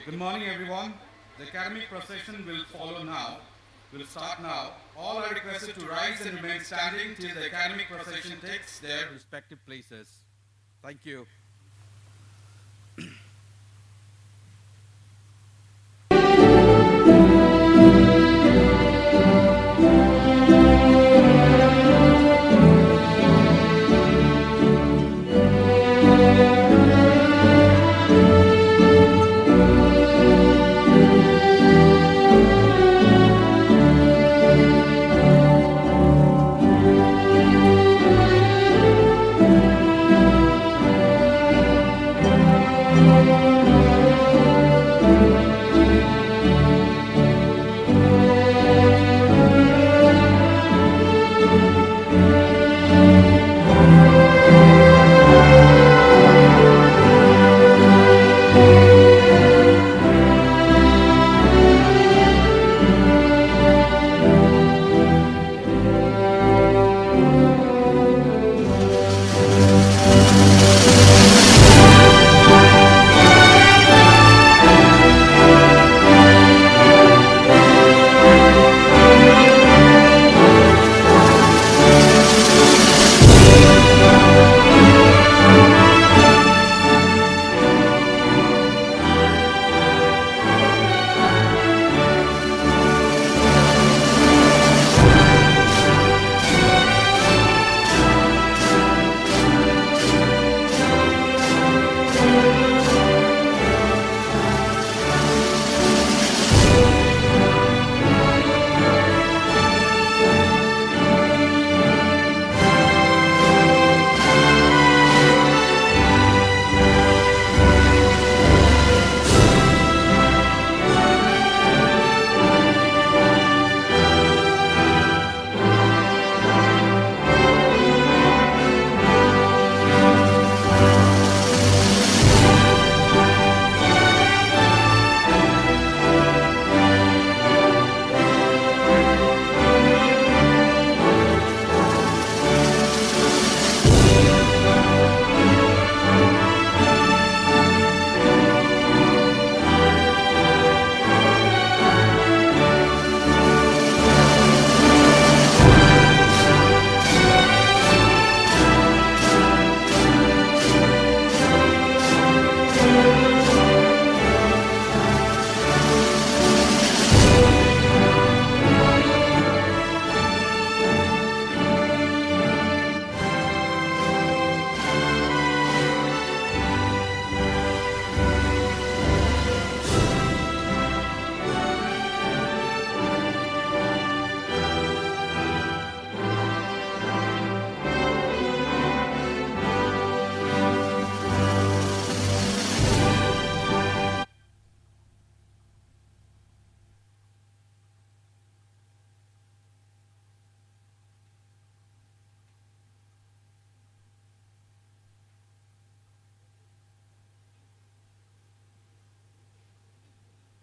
Good morning, everyone. The academic procession will follow now. Will start now. All are requested to rise and remain standing till the academic procession takes their respective places. Thank you.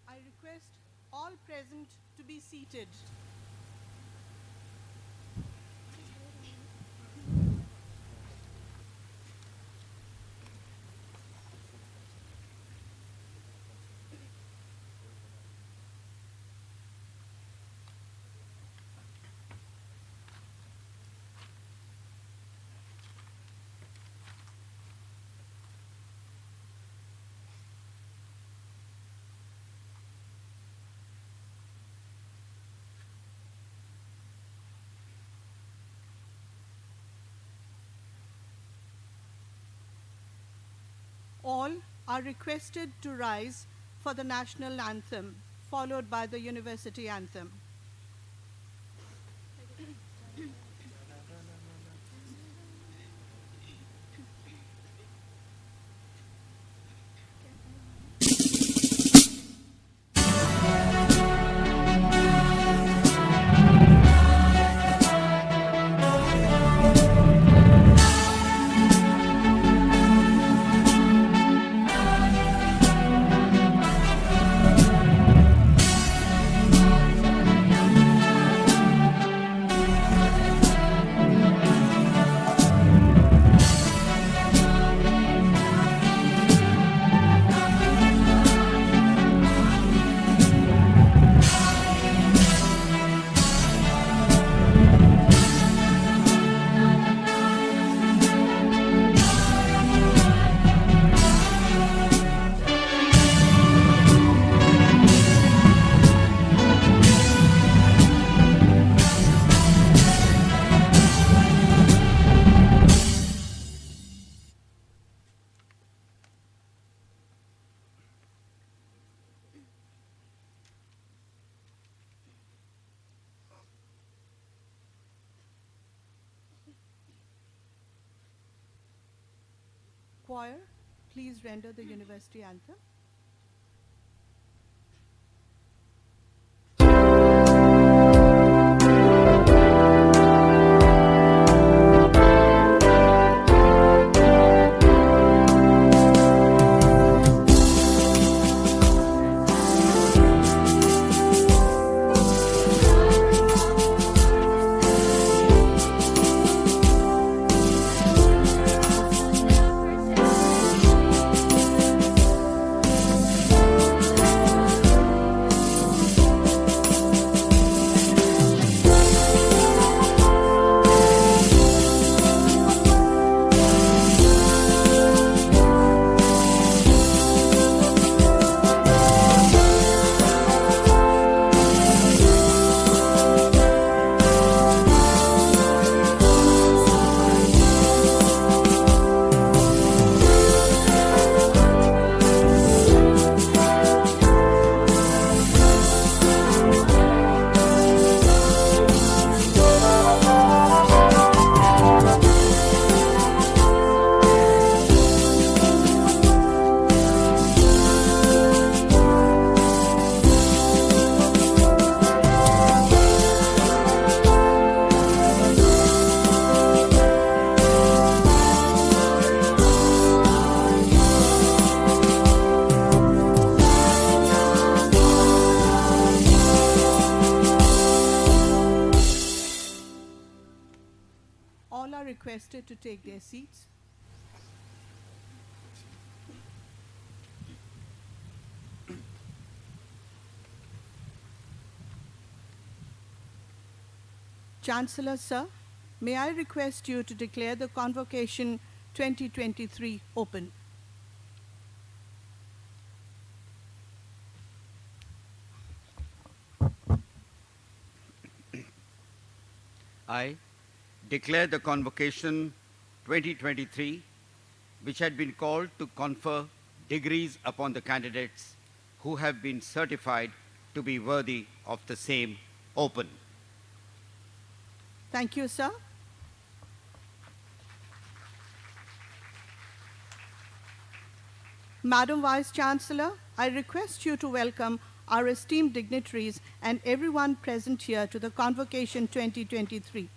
I request all present to be seated. All are requested to rise for the national anthem, followed by the university anthem. choir please render the university anthem? All are requested to take their seats. Chancellor, sir, may I request you to declare the Convocation 2023 open? I declare the Convocation 2023, which had been called to confer degrees upon the candidates who have been certified to be worthy of the same, open. Thank you, sir. Madam Vice Chancellor, I request you to welcome our esteemed dignitaries and everyone present here to the Convocation 2023.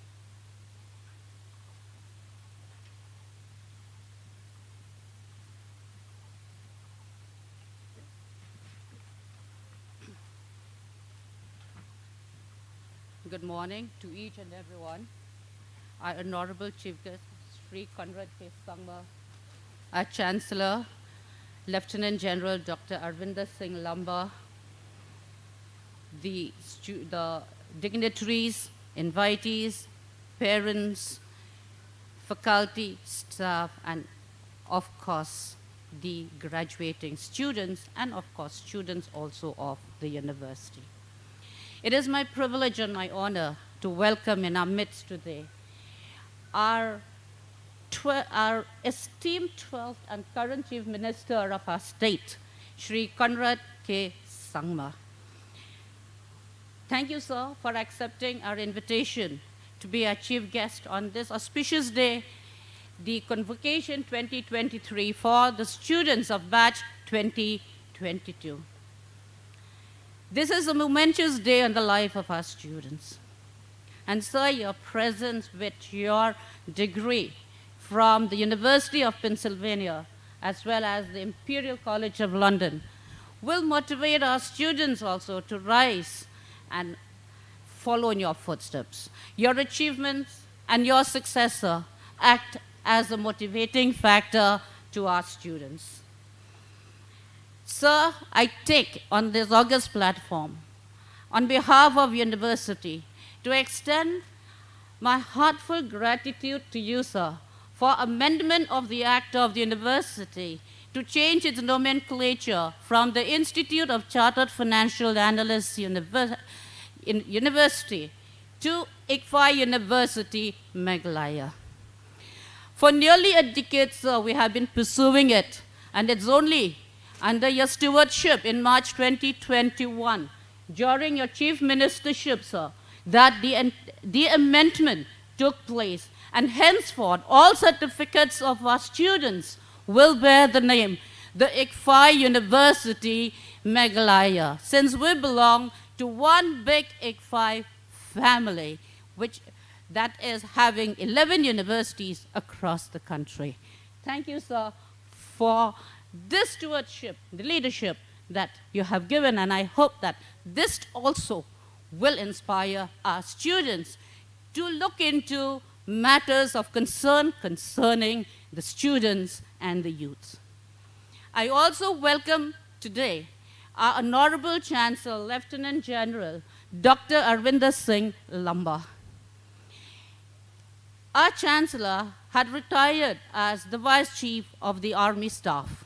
Good morning to each and everyone. Our Honorable Chief Guest, Sri Conrad K. Sangma, our Chancellor, Lieutenant General Dr. Arvinder Singh Lamba, the dignitaries, invitees, parents, faculty, staff, and of course, the graduating students, and of course, students also of the university. It is my privilege and my honor to welcome in our midst today our esteemed 12th and current Chief Minister of our state, Sri Conrad K. Sangma. Thank you, sir, for accepting our invitation to be our chief guest on this auspicious day, the Convocation 2023 for the students of batch 2022. This is a momentous day in the life of our students. And sir, your presence with your degree from the University of Pennsylvania, as well as the Imperial College of London, will motivate our students also to rise and follow in your footsteps. Your achievements and your successor act as a motivating factor to our students. Sir, I take on this august platform, on behalf of university, to extend my heartfelt gratitude to you, sir, for amendment of the Act of the University to change its nomenclature from the Institute of Chartered Financial Analysts University to ICFAI University, Meghalaya. For nearly a decade, sir, we have been pursuing it, and it's only under your stewardship in March 2021, during your chief ministership, sir, that the amendment took place, and henceforth all certificates of our students will bear the name, the ICFAI University, Meghalaya, since we belong to one big ICFAI family, that is having 11 universities across the country. Thank you, sir, for this stewardship, the leadership that you have given, and I hope that this also will inspire our students to look into matters of concern concerning the students and the youth. I also welcome today our Honorable Chancellor, Lieutenant General, Dr. Arvinder Singh Lamba. Our Chancellor had retired as the Vice Chief of the Army Staff,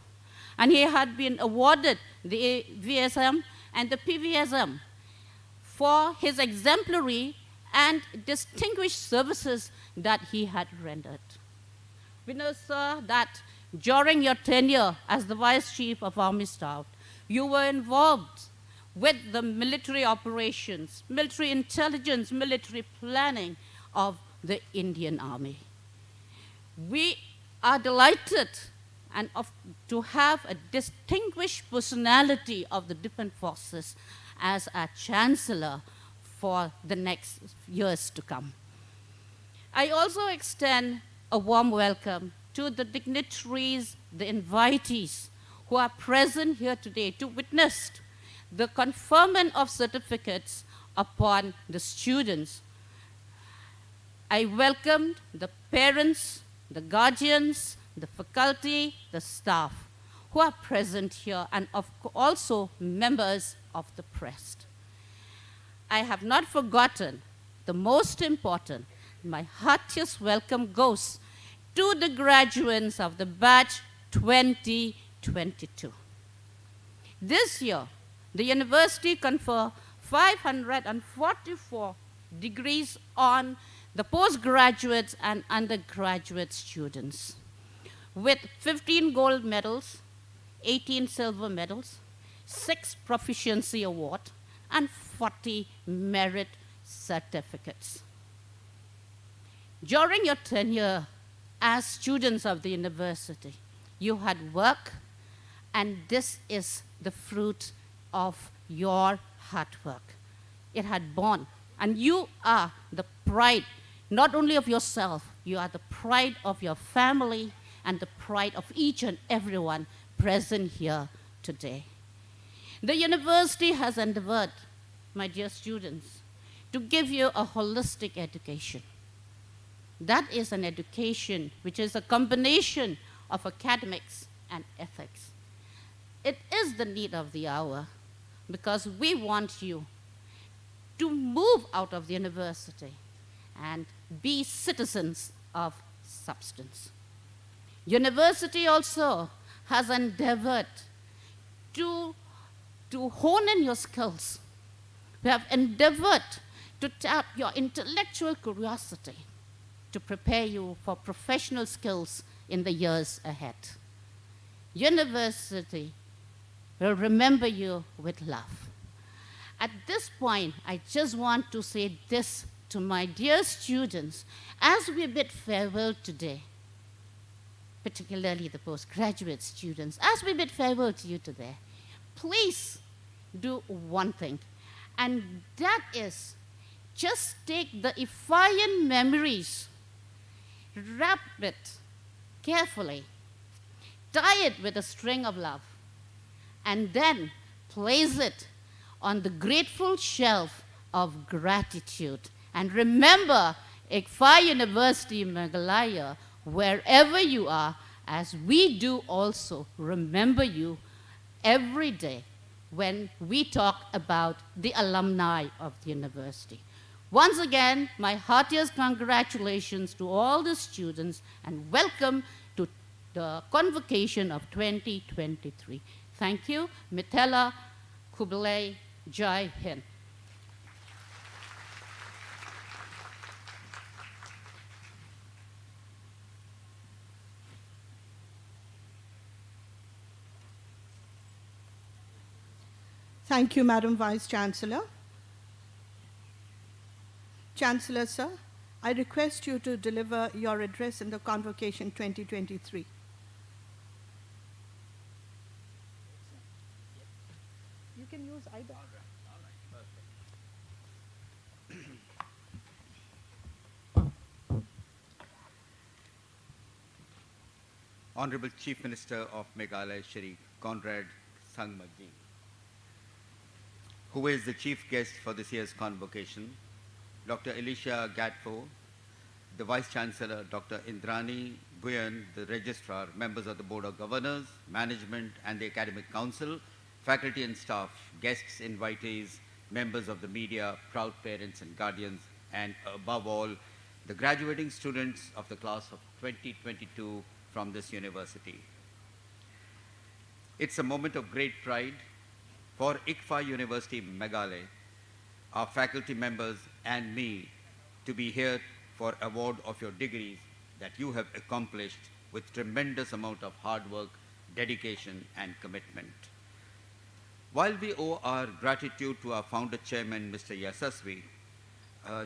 and he had been awarded the VSM and the PVSM for his exemplary and distinguished services that he had rendered. We know, sir, that during your tenure as the Vice Chief of Army Staff, you were involved with the military operations, military intelligence, military planning of the Indian Army. We are delighted to have a distinguished personality of the different forces as our Chancellor for the next years to come. I also extend a warm welcome to the dignitaries, the invitees who are present here today to witness the conferment of certificates upon the students. I welcomed the parents, the guardians, the faculty, the staff who are present here, and also members of the press. I have not forgotten the most important. My heartiest welcome goes to the graduates of the batch 2022. This year, the university conferred 544 degrees on the postgraduates and undergraduate students, with 15 gold medals, 18 silver medals, 6 proficiency awards, and 40 merit certificates. During your tenure as students of the university, you had work, and this is the fruit of your hard work. It had borne, and you are the pride, not only of yourself, you are the pride of your family and the pride of each and everyone present here today. The university has endeavored, my dear students, to give you a holistic education. That is an education which is a combination of academics and ethics. It is the need of the hour because we want you to move out of the university and be citizens of substance. University also has endeavored to hone in your skills. We have endeavored to tap your intellectual curiosity to prepare you for professional skills in the years ahead. University will remember you with love. At this point, I just want to say this to my dear students as we bid farewell today, particularly the postgraduate students, as we bid farewell to you today, please do one thing, and that is just take the ICFAIan memories, wrap it carefully, tie it with a string of love, and then place it on the grateful shelf of gratitude. And remember, ICFAI University, Meghalaya, wherever you are, as we do also remember you every day when we talk about the alumni of the university. Once again, my heartiest congratulations to all the students and welcome to the Convocation of 2023. Thank you. Mitela Kublai Jai Hind. Thank you, Madam Vice Chancellor. Chancellor, sir, I request you to deliver your address in the Convocation 2023. there. Honorable Chief Minister of Meghalaya, Shri Conrad Sangma ji, who is the chief guest for this year's convocation, Dr. Elisha Gatfo, the Vice Chancellor, Dr. Indrani Buyan, the Registrar, members of the Board of Governors, management and the Academic Council, faculty and staff, guests, invitees, members of the media, proud parents and guardians, and above all, the graduating students of the class of 2022 from this university. It's a moment of great pride for ICFAI University Meghalaya, our faculty members and me to be here for award of your degrees that you have accomplished with tremendous amount of hard work, dedication and commitment. While we owe our gratitude to our founder chairman, Mr. Yasasvi,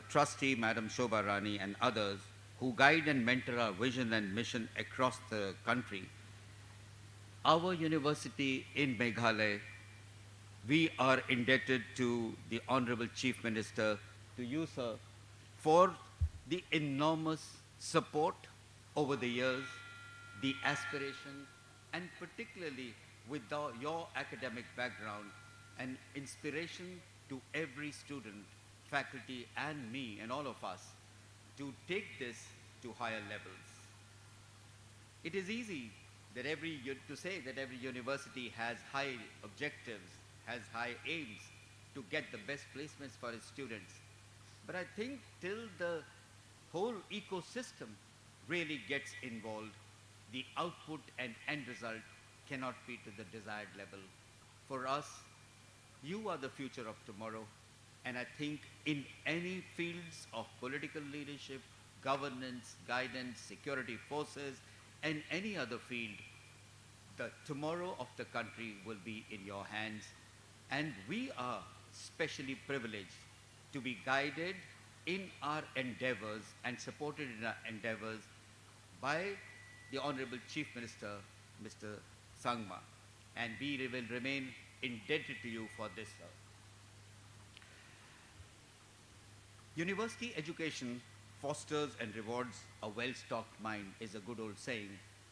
trustee, Madam Shobha Rani and others who guide and mentor our vision and mission across the country, our university in Meghalaya, we are indebted to the Honorable Chief Minister, to you, sir, for the enormous support over the years, the aspiration, and particularly with your academic background, an inspiration to every student, faculty, and me, and all of us, to take this to higher levels. It is easy that to say that every university has high objectives, has high aims to get the best placements for its students. But I think till the whole ecosystem really gets involved, the output and end result cannot be to the desired level. For us, you are the future of tomorrow, and I think in any fields of political leadership, governance, guidance, security forces, and any other field, the tomorrow of the country will be in your hands, and we are specially privileged to be guided in our endeavors and supported in our endeavors by the Honorable Chief Minister, Mr. Sangma, and we will remain indebted to you for this, sir. University education fosters and rewards a well-stocked mind is a good old saying,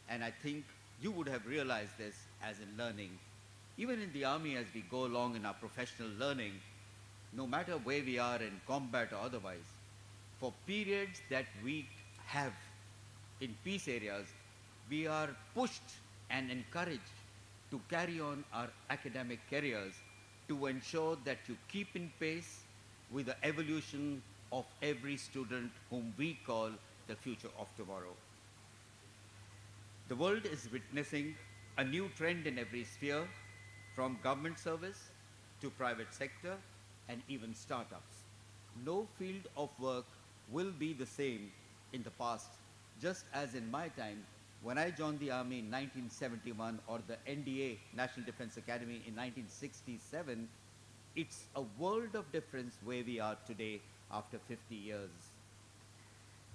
and I think you would have realized this as in learning. Even in the army, as we go along in our professional learning, no matter where we are in combat or otherwise, for periods that we have in peace areas, we are pushed and encouraged to carry on our academic careers to ensure that you keep in pace with the evolution of every student whom we call the future of tomorrow. The world is witnessing a new trend in every sphere, from government service to private sector and even startups. No field of work will be the same in the past, just as in my time when I joined the army in 1971 or the NDA, National Defense Academy, in 1967. It's a world of difference where we are today after 50 years.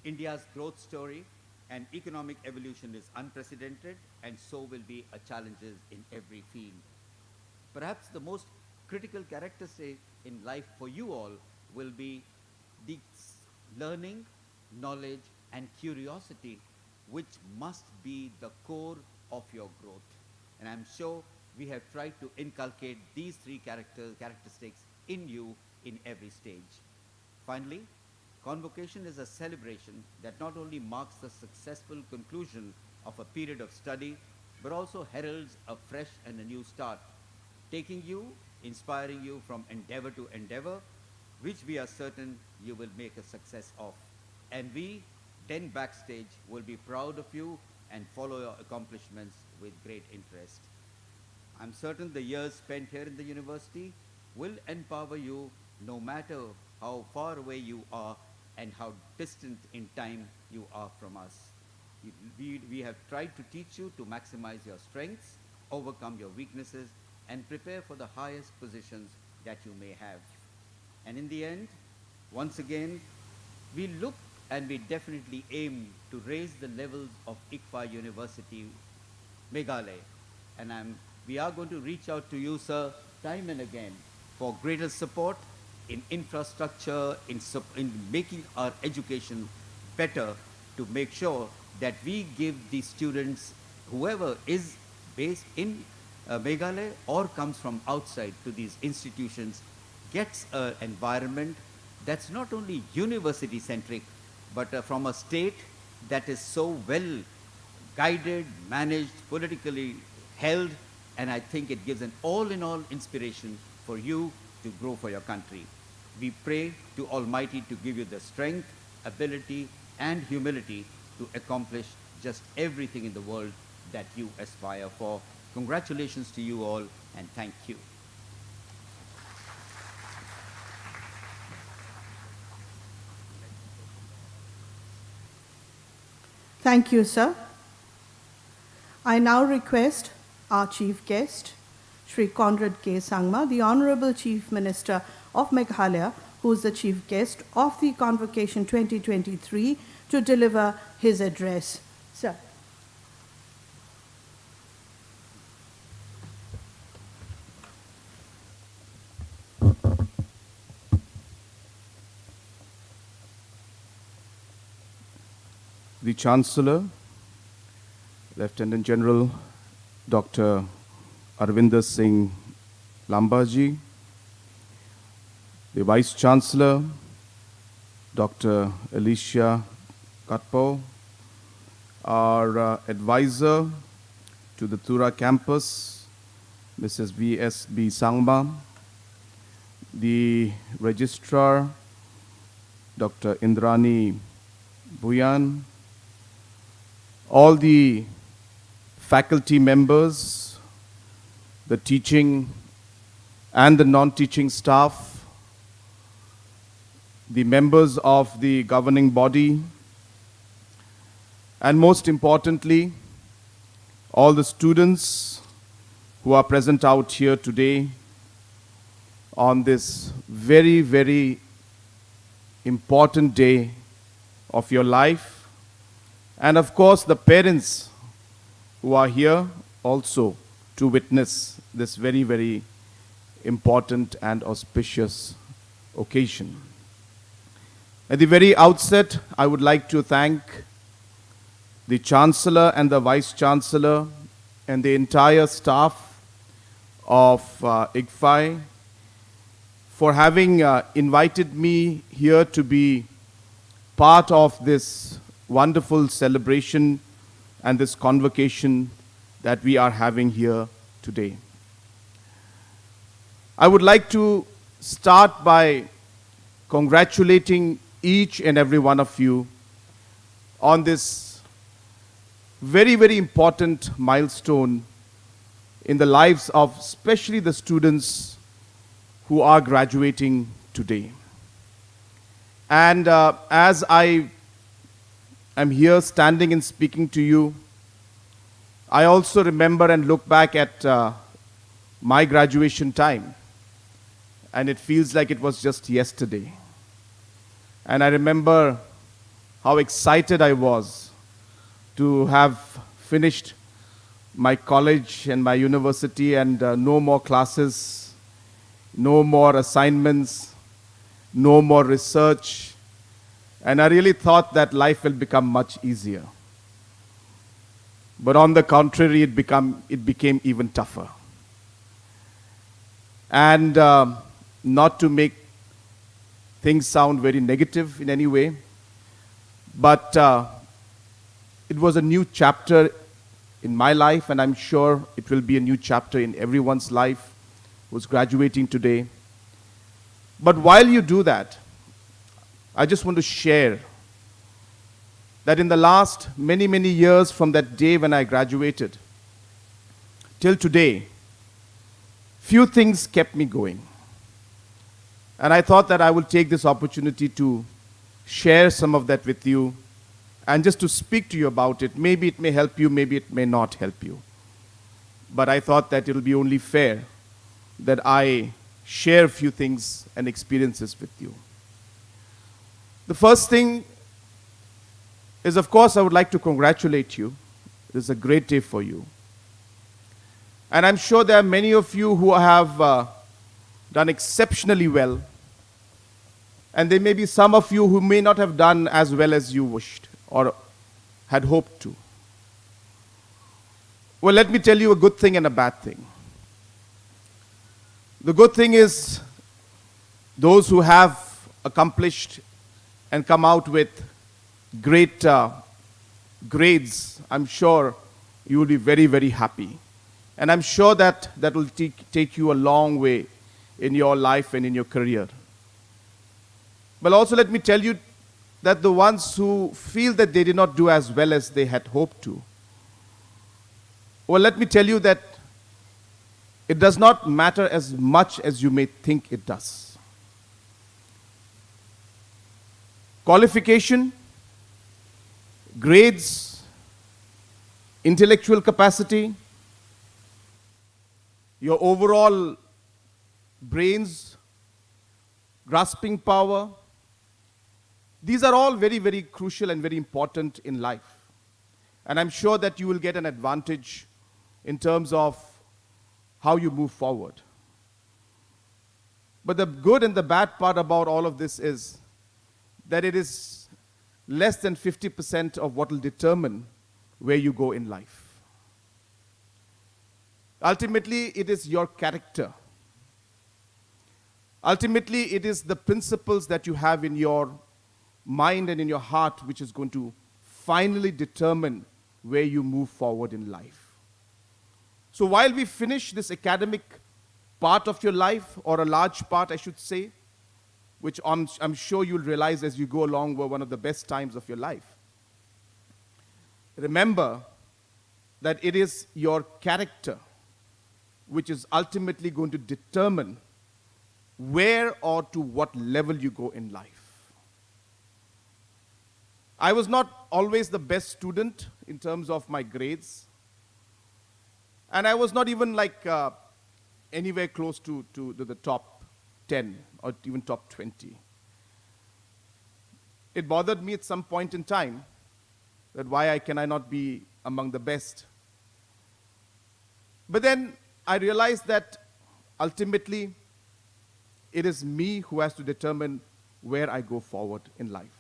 India's growth story and economic evolution is unprecedented, and so will be a challenges in every field. Perhaps the most critical characteristic in life for you all will be the learning, knowledge, and curiosity, which must be the core of your growth. And I'm sure we have tried to inculcate these three characteristics in you in every stage. Finally, Convocation is a celebration that not only marks the successful conclusion of a period of study, but also heralds a fresh and a new start, taking you, inspiring you from endeavor to endeavor, which we are certain you will make a success of. And we, then backstage, will be proud of you and follow your accomplishments with great interest. I'm certain the years spent here in the university will empower you no matter how far away you are and how distant in time you are from us. We have tried to teach you to maximize your strengths, overcome your weaknesses, and prepare for the highest positions that you may have. And in the end, once again, we look and we definitely aim to raise the levels of ICFAI University, Meghalaya. And we are going to reach out to you, sir, time and again for greater support in infrastructure, in making our education better, to make sure that we give the students, whoever is based in Meghalaya or comes from outside to these institutions, gets an environment that's not only university-centric, but from a state that is so well guided, managed, politically held, and I think it gives an all-in-all inspiration for you to grow for your country. We pray to Almighty to give you the strength, ability, and humility to accomplish just everything in the world that you aspire for. Congratulations to you all, and thank you. Thank you, sir. I now request our chief guest, Shri Conrad K. Sangma, the Honorable Chief Minister of Meghalaya, who is the chief guest of the Convocation 2023, to deliver his address. Sir. The Chancellor, Lieutenant General Dr. Arvinder Singh Lambaji, the Vice Chancellor, Dr. Alicia Katpo, our advisor to the Tura campus, Mrs. V.S.B. Sangma, the Registrar, Dr. Indrani Bhuyan, all the faculty members, the teaching and the non-teaching staff, the members of the governing body, and most importantly, all the students who are present out here today on this very, very important day of your life. And of course, the parents who are here also to witness this very, very important and auspicious occasion. At the very outset, I would like to thank the Chancellor and the Vice Chancellor and the entire staff of ICFAI for having invited me here to be part of this wonderful celebration and this convocation that we are having here today. I would like to start by congratulating each and every one of you on this very, very important milestone in the lives of especially the students who are graduating today. And as I am here standing and speaking to you, I also remember and look back at my graduation time, and it feels like it was just yesterday. And I remember how excited I was to have finished my college and my university, and no more classes, no more assignments, no more research. And I really thought that life will become much easier. But on the contrary, it became even tougher. And not to make things sound very negative in any way, but it was a new chapter in my life, and I'm sure it will be a new chapter in everyone's life who's graduating today. But while you do that, I just want to share that in the last many, many years from that day when I graduated till today, few things kept me going. And I thought that I would take this opportunity to share some of that with you and just to speak to you about it. Maybe it may help you, maybe it may not help you. But I thought that it will be only fair that I share a few things and experiences with you. The first thing is, of course, I would like to congratulate you. It is a great day for you. And I'm sure there are many of you who have done exceptionally well. And there may be some of you who may not have done as well as you wished or had hoped to. Well, let me tell you a good thing and a bad thing. The good thing is those who have accomplished and come out with great grades, I'm sure you will be very, very happy. And I'm sure that that will take you a long way in your life and in your career. But also let me tell you that the ones who feel that they did not do as well as they had hoped to, well, let me tell you that it does not matter as much as you may think it does. Qualification, grades, intellectual capacity, your overall brains, grasping power, these are all very, very crucial and very important in life. And I'm sure that you will get an advantage in terms of how you move forward. But the good and the bad part about all of this is that it is less than 50% of what will determine where you go in life. Ultimately, it is your character. Ultimately, it is the principles that you have in your mind and in your heart which is going to finally determine where you move forward in life. So while we finish this academic part of your life, or a large part, I should say, which I'm sure you'll realize as you go along were one of the best times of your life, remember that it is your character which is ultimately going to determine where or to what level you go in life. I was not always the best student in terms of my grades. And I was not even like anywhere close to the top 10 or even top 20. It bothered me at some point in time that why can I not be among the best. But then I realized that ultimately it is me who has to determine where I go forward in life.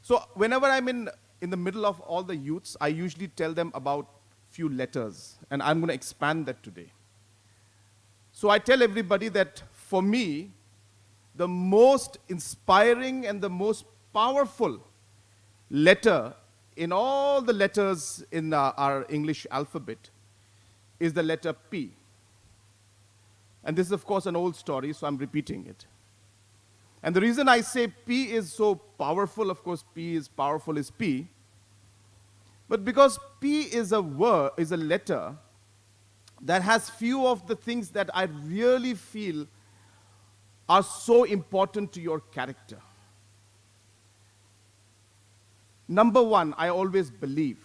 So whenever I'm in the middle of all the youths, I usually tell them about few letters, and I'm going to expand that today. So I tell everybody that for me, the most inspiring and the most powerful letter in all the letters in our English alphabet is the letter P. And this is, of course, an old story, so I'm repeating it. And the reason I say P is so powerful, of course, P is powerful is P, but because P is a word, is a letter that has few of the things that I really feel are so important to your character. Number one, I always believe,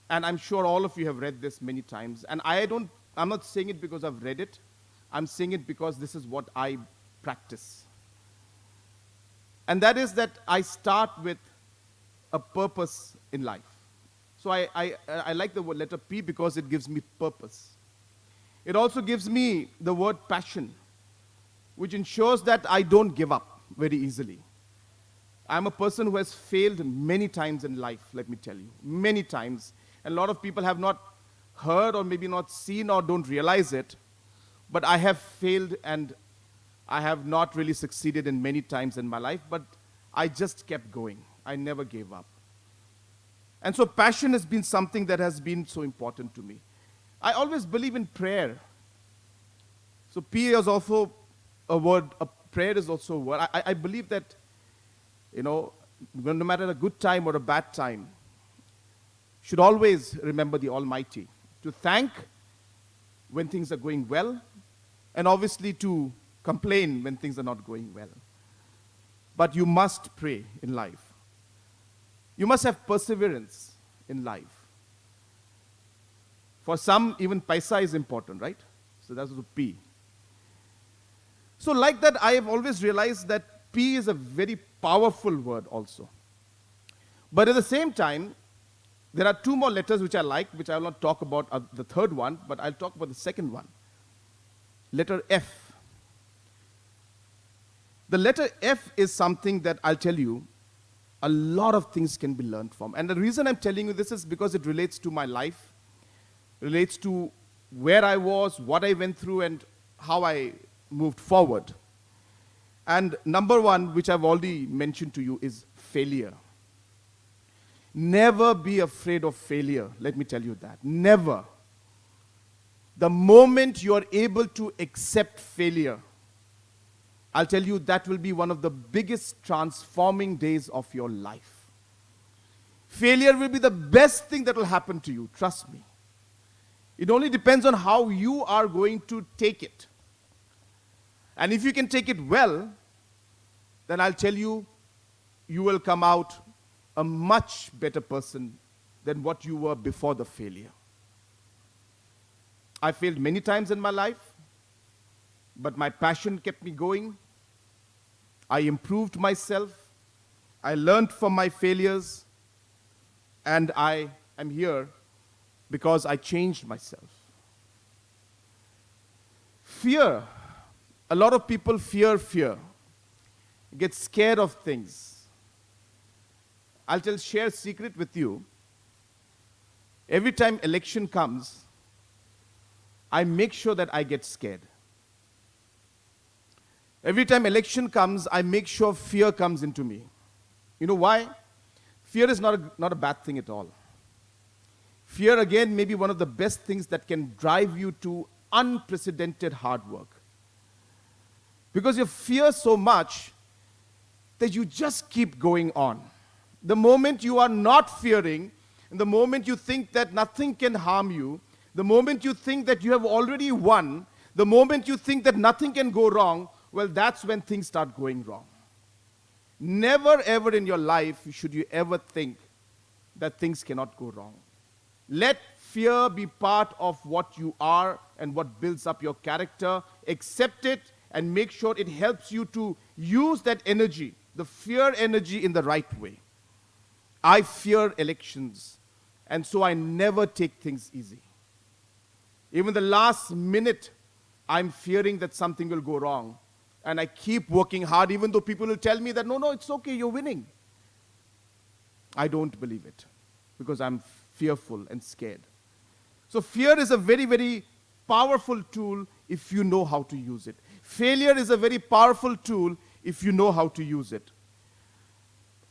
and I'm sure all of you have read this many times, and I'm not saying it because I've read it, I'm saying it because this is what I practice. And that is that I start with a purpose in life. So I like the letter P because it gives me purpose. It also gives me the word passion, which ensures that I don't give up very easily. I'm a person who has failed many times in life, let me tell you, many times. And a lot of people have not heard or maybe not seen or don't realize it, but I have failed and I have not really succeeded in many times in my life, but I just kept going. I never gave up. And so passion has been something that has been so important to me. I always believe in prayer. So P is also a word, prayer is also a word. I believe that, no matter a good time or a bad time, should always remember the Almighty. To thank when things are going well, and obviously to complain when things are not going well. But you must pray in life. You must have perseverance in life. For some, even paisa is important, right? So that's the P. So like that, I have always realized that P is a very powerful word also. But at the same time, there are two more letters which I like, which I will not talk about the third one, but I'll talk about the second one. letter F. The letter F is something that I'll tell you, a lot of things can be learned from. And the reason I'm telling you this is because it relates to my life, relates to where I was, what I went through, and how I moved forward. And number one, which I've already mentioned to you, is failure. Never be afraid of failure. Let me tell you that. Never. The moment you are able to accept failure, I'll tell you that will be one of the biggest transforming days of your life. Failure will be the best thing that will happen to you, trust me. It only depends on how you are going to take it. And if you can take it well, then I'll tell you, you will come out a much better person than what you were before the failure. I failed many times in my life, but my passion kept me going. I improved myself. I learned from my failures. And I am here because I changed myself. Fear. A lot of people fear. Get scared of things. I'll share a secret with you. Every time election comes, I make sure that I get scared. Every time election comes, I make sure fear comes into me. You know why? Fear is not a bad thing at all. Fear, again, may be one of the best things that can drive you to unprecedented hard work. Because you fear so much that you just keep going on. The moment you are not fearing, and the moment you think that nothing can harm you, the moment you think that you have already won, the moment you think that nothing can go wrong, well, that's when things start going wrong. Never ever in your life should you ever think that things cannot go wrong. Let fear be part of what you are and what builds up your character. Accept it and make sure it helps you to use that energy, the fear energy, in the right way. I fear elections, and so I never take things easy. Even the last minute, I'm fearing that something will go wrong. And I keep working hard, even though people will tell me that, no, it's okay, you're winning. I don't believe it, because I'm fearful and scared. So fear is a very, very powerful tool if you know how to use it. Failure is a very powerful tool if you know how to use it.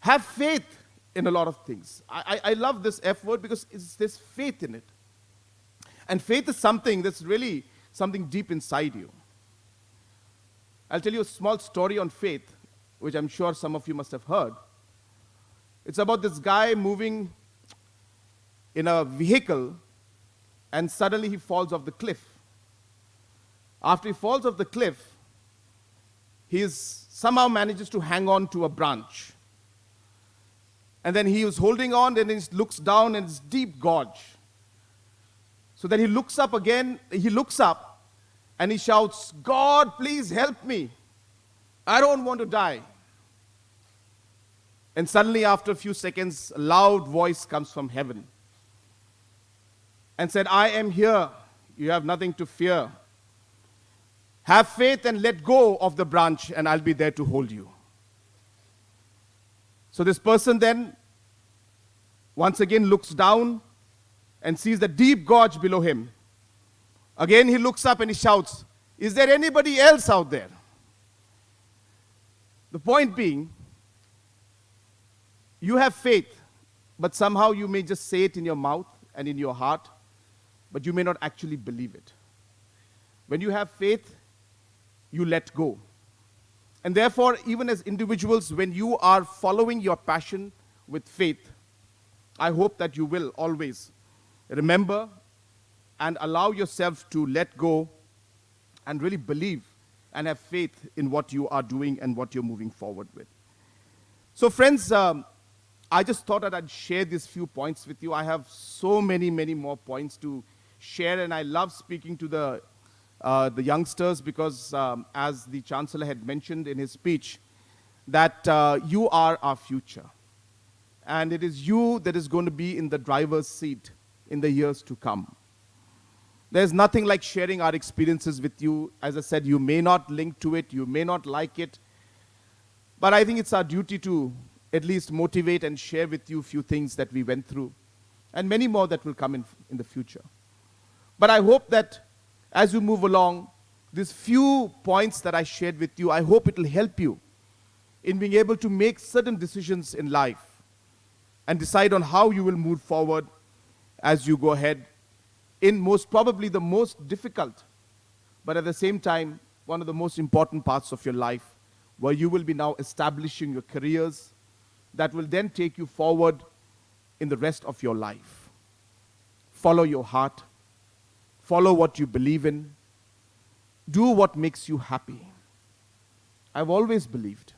Have faith in a lot of things. I love this F word because there's faith in it. And faith is something that's really something deep inside you. I'll tell you a small story on faith, which I'm sure some of you must have heard. It's about this guy moving in a vehicle, and suddenly he falls off the cliff. After he falls off the cliff, he somehow manages to hang on to a branch. And then he was holding on, and he looks down, and it's deep gorge. So then he looks up again, and he shouts, "God, please help me. I don't want to die." And suddenly, after a few seconds, a loud voice comes from heaven and said, "I am here. You have nothing to fear. Have faith and let go of the branch, and I'll be there to hold you." So this person then once again looks down and sees the deep gorge below him. Again he looks up and he shouts, "Is there anybody else out there?" The point being, you have faith, but somehow you may just say it in your mouth and in your heart, but you may not actually believe it. When you have faith, you let go. And therefore, even as individuals, when you are following your passion with faith, I hope that you will always remember and allow yourself to let go and really believe and have faith in what you are doing and what you're moving forward with. So friends, I just thought that I'd share these few points with you. I have so many, many more points to share, and I love speaking to the youngsters because, as the Chancellor had mentioned in his speech, that you are our future. And it is you that is going to be in the driver's seat in the years to come. There's nothing like sharing our experiences with you. As I said, you may not link to it, you may not like it, but I think it's our duty to at least motivate and share with you a few things that we went through, and many more that will come in the future. But I hope that as you move along, these few points that I shared with you, I hope it will help you in being able to make certain decisions in life and decide on how you will move forward as you go ahead in most probably the most difficult, but at the same time, one of the most important parts of your life, where you will be now establishing your careers that will then take you forward in the rest of your life. Follow your heart. Follow what you believe in. Do what makes you happy. I've always believed.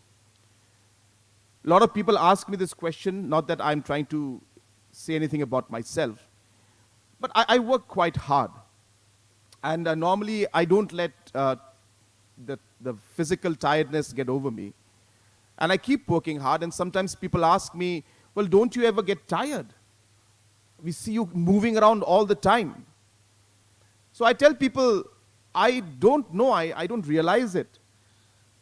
A lot of people ask me this question, not that I'm trying to say anything about myself, but I work quite hard. And normally I don't let the physical tiredness get over me. And I keep working hard, and sometimes people ask me, well, don't you ever get tired? We see you moving around all the time. So I tell people, I don't know, I don't realize it.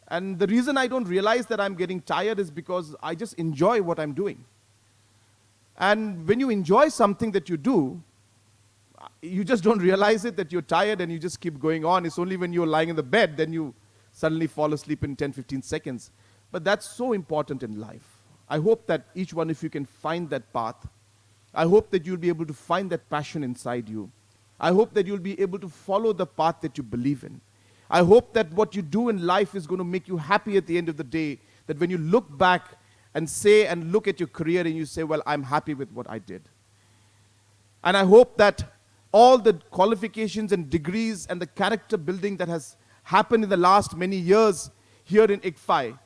And the reason I don't realize that I'm getting tired is because I just enjoy what I'm doing. And when you enjoy something that you do, you just don't realize it that you're tired and you just keep going on. It's only when you're lying in the bed, then you suddenly fall asleep in 10, 15 seconds. But that's so important in life. I hope that each one of you can find that path. I hope that you'll be able to find that passion inside you. I hope that you'll be able to follow the path that you believe in. I hope that what you do in life is going to make you happy at the end of the day, that when you look back and say and look at your career and you say, well, I'm happy with what I did. And I hope that all the qualifications and degrees and the character building that has happened in the last many years here in ICFAI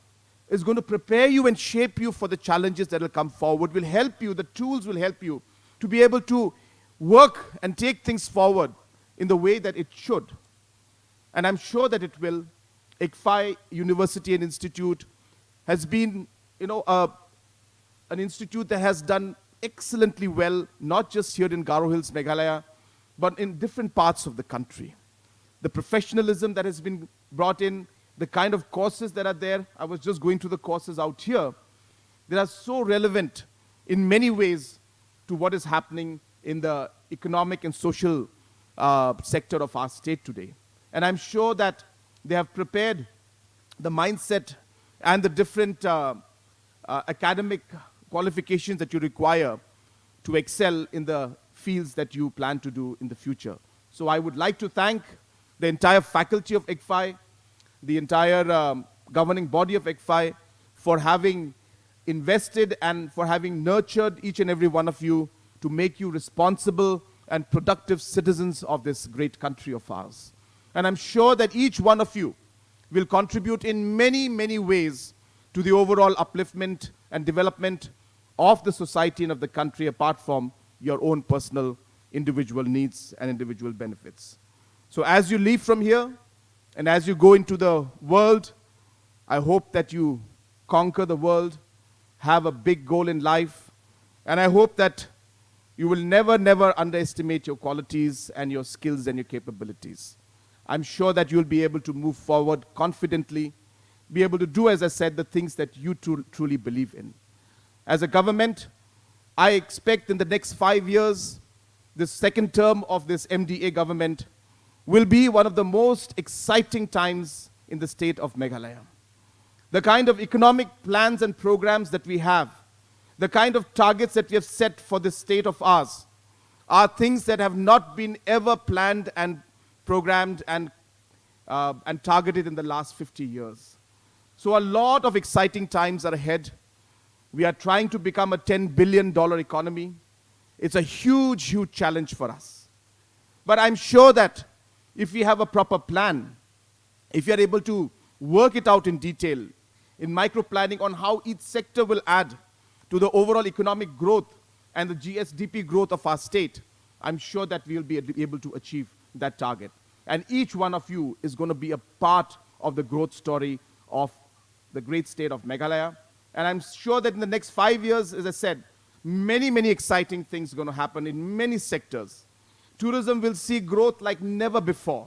is going to prepare you and shape you for the challenges that will come forward, will help you, the tools will help you to be able to work and take things forward in the way that it should. And I'm sure that it will. ICFAI University and Institute has been, an institute that has done excellently well, not just here in Garo Hills, Meghalaya, but in different parts of the country. The professionalism that has been brought in, the kind of courses that are there, I was just going through the courses out here, they are so relevant in many ways to what is happening in the economic and social sector of our state today. And I'm sure that they have prepared the mindset and the different academic qualifications that you require to excel in the fields that you plan to do in the future. So I would like to thank the entire faculty of ICFAI, the entire governing body of ICFAI for having invested and for having nurtured each and every one of you to make you responsible and productive citizens of this great country of ours. And I'm sure that each one of you will contribute in many, many ways to the overall upliftment and development of the society and of the country, apart from your own personal individual needs and individual benefits. So as you leave from here and as you go into the world, I hope that you conquer the world, have a big goal in life, and I hope that you will never, never underestimate your qualities and your skills and your capabilities. I'm sure that you'll be able to move forward confidently, be able to do, as I said, the things that you truly believe in. As a government, I expect in the next 5 years, the second term of this MDA government will be one of the most exciting times in the state of Meghalaya. The kind of economic plans and programs that we have, the kind of targets that we have set for this state of ours, are things that have not been ever planned and programmed and targeted in the last 50 years. So a lot of exciting times are ahead. We are trying to become a $10 billion economy. It's a huge, huge challenge for us. But I'm sure that if we have a proper plan, if we are able to work it out in detail, in micro-planning on how each sector will add to the overall economic growth and the GSDP growth of our state, I'm sure that we will be able to achieve that target. And each one of you is going to be a part of the growth story of the great state of Meghalaya. And I'm sure that in the next 5 years, as I said, many, many exciting things are going to happen in many sectors tourism will see growth like never before,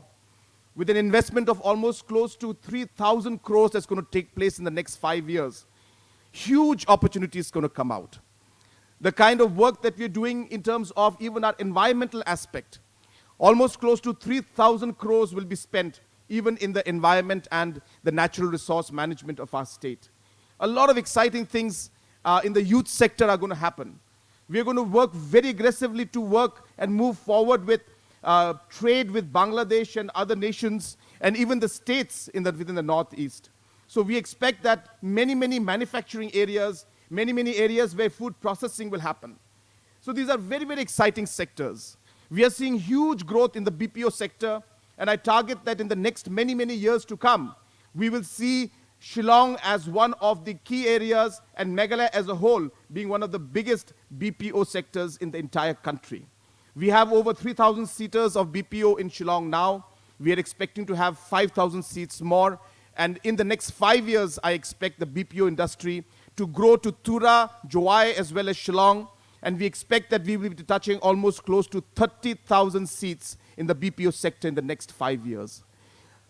with an investment of almost close to 3,000 crores that's going to take place in the next 5 years. Huge opportunities going to come out. The kind of work that we're doing in terms of even our environmental aspect, almost close to 3,000 crores will be spent even in the environment and the natural resource management of our state. A lot of exciting things in the youth sector are going to happen. We are going to work very aggressively to work and move forward with trade with Bangladesh and other nations and even the states within the Northeast. So we expect that many manufacturing areas, many areas where food processing will happen. So these are very, very exciting sectors. We are seeing huge growth in the BPO sector, and I target that in the next many years to come, we will see Shillong as one of the key areas and Meghalaya as a whole being one of the biggest BPO sectors in the entire country. We have over 3,000 seaters of BPO in Shillong now. We are expecting to have 5,000 seats more. And in the next 5 years, I expect the BPO industry to grow to Tura, Joai, as well as Shillong. And we expect that we will be touching almost close to 30,000 seats in the BPO sector in the next 5 years.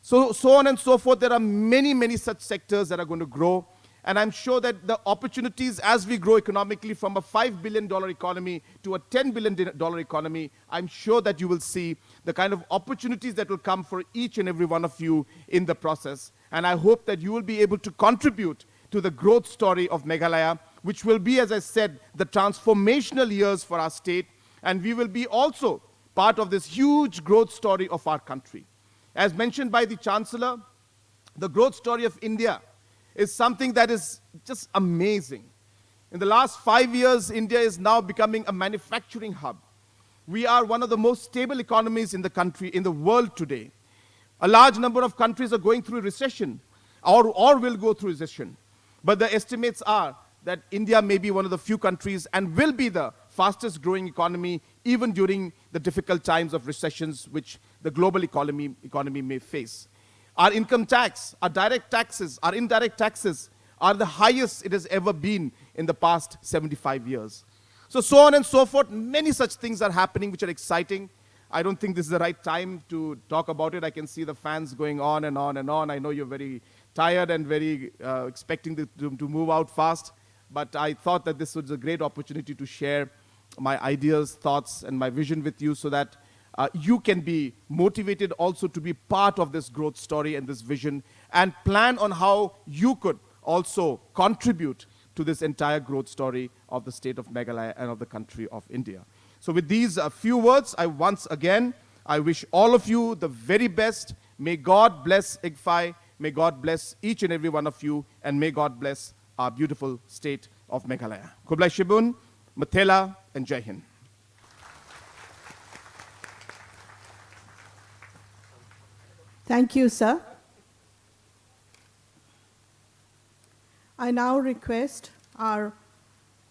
So on and so forth, there are many such sectors that are going to grow. And I'm sure that the opportunities as we grow economically from a $5 billion economy to a $10 billion economy, I'm sure that you will see the kind of opportunities that will come for each and every one of you in the process. And I hope that you will be able to contribute to the growth story of Meghalaya, which will be, as I said, the transformational years for our state. And we will be also part of this huge growth story of our country. As mentioned by the Chancellor, the growth story of India is something that is just amazing. In the last 5 years, India is now becoming a manufacturing hub. We are one of the most stable economies in the country, in the world today. A large number of countries are going through recession or will go through recession. But the estimates are that India may be one of the few countries and will be the fastest growing economy even during the difficult times of recessions which the global economy may face. Our income tax, our direct taxes, our indirect taxes are the highest it has ever been in the past 75 years. So on and so forth, many such things are happening which are exciting. I don't think this is the right time to talk about it. I can see the fans going on and on and on. I know you're very tired and very expecting to move out fast, but I thought that this was a great opportunity to share my ideas, thoughts, and my vision with you so that you can be motivated also to be part of this growth story and this vision and plan on how you could also contribute to this entire growth story of the state of Meghalaya and of the country of India. So with these few words, I wish all of you the very best. May God bless ICFAI. May God bless each and every one of you. And may God bless our beautiful state of Meghalaya. Kublai Shibun, Mathela, and Jai Hind. Thank you, sir. I now request our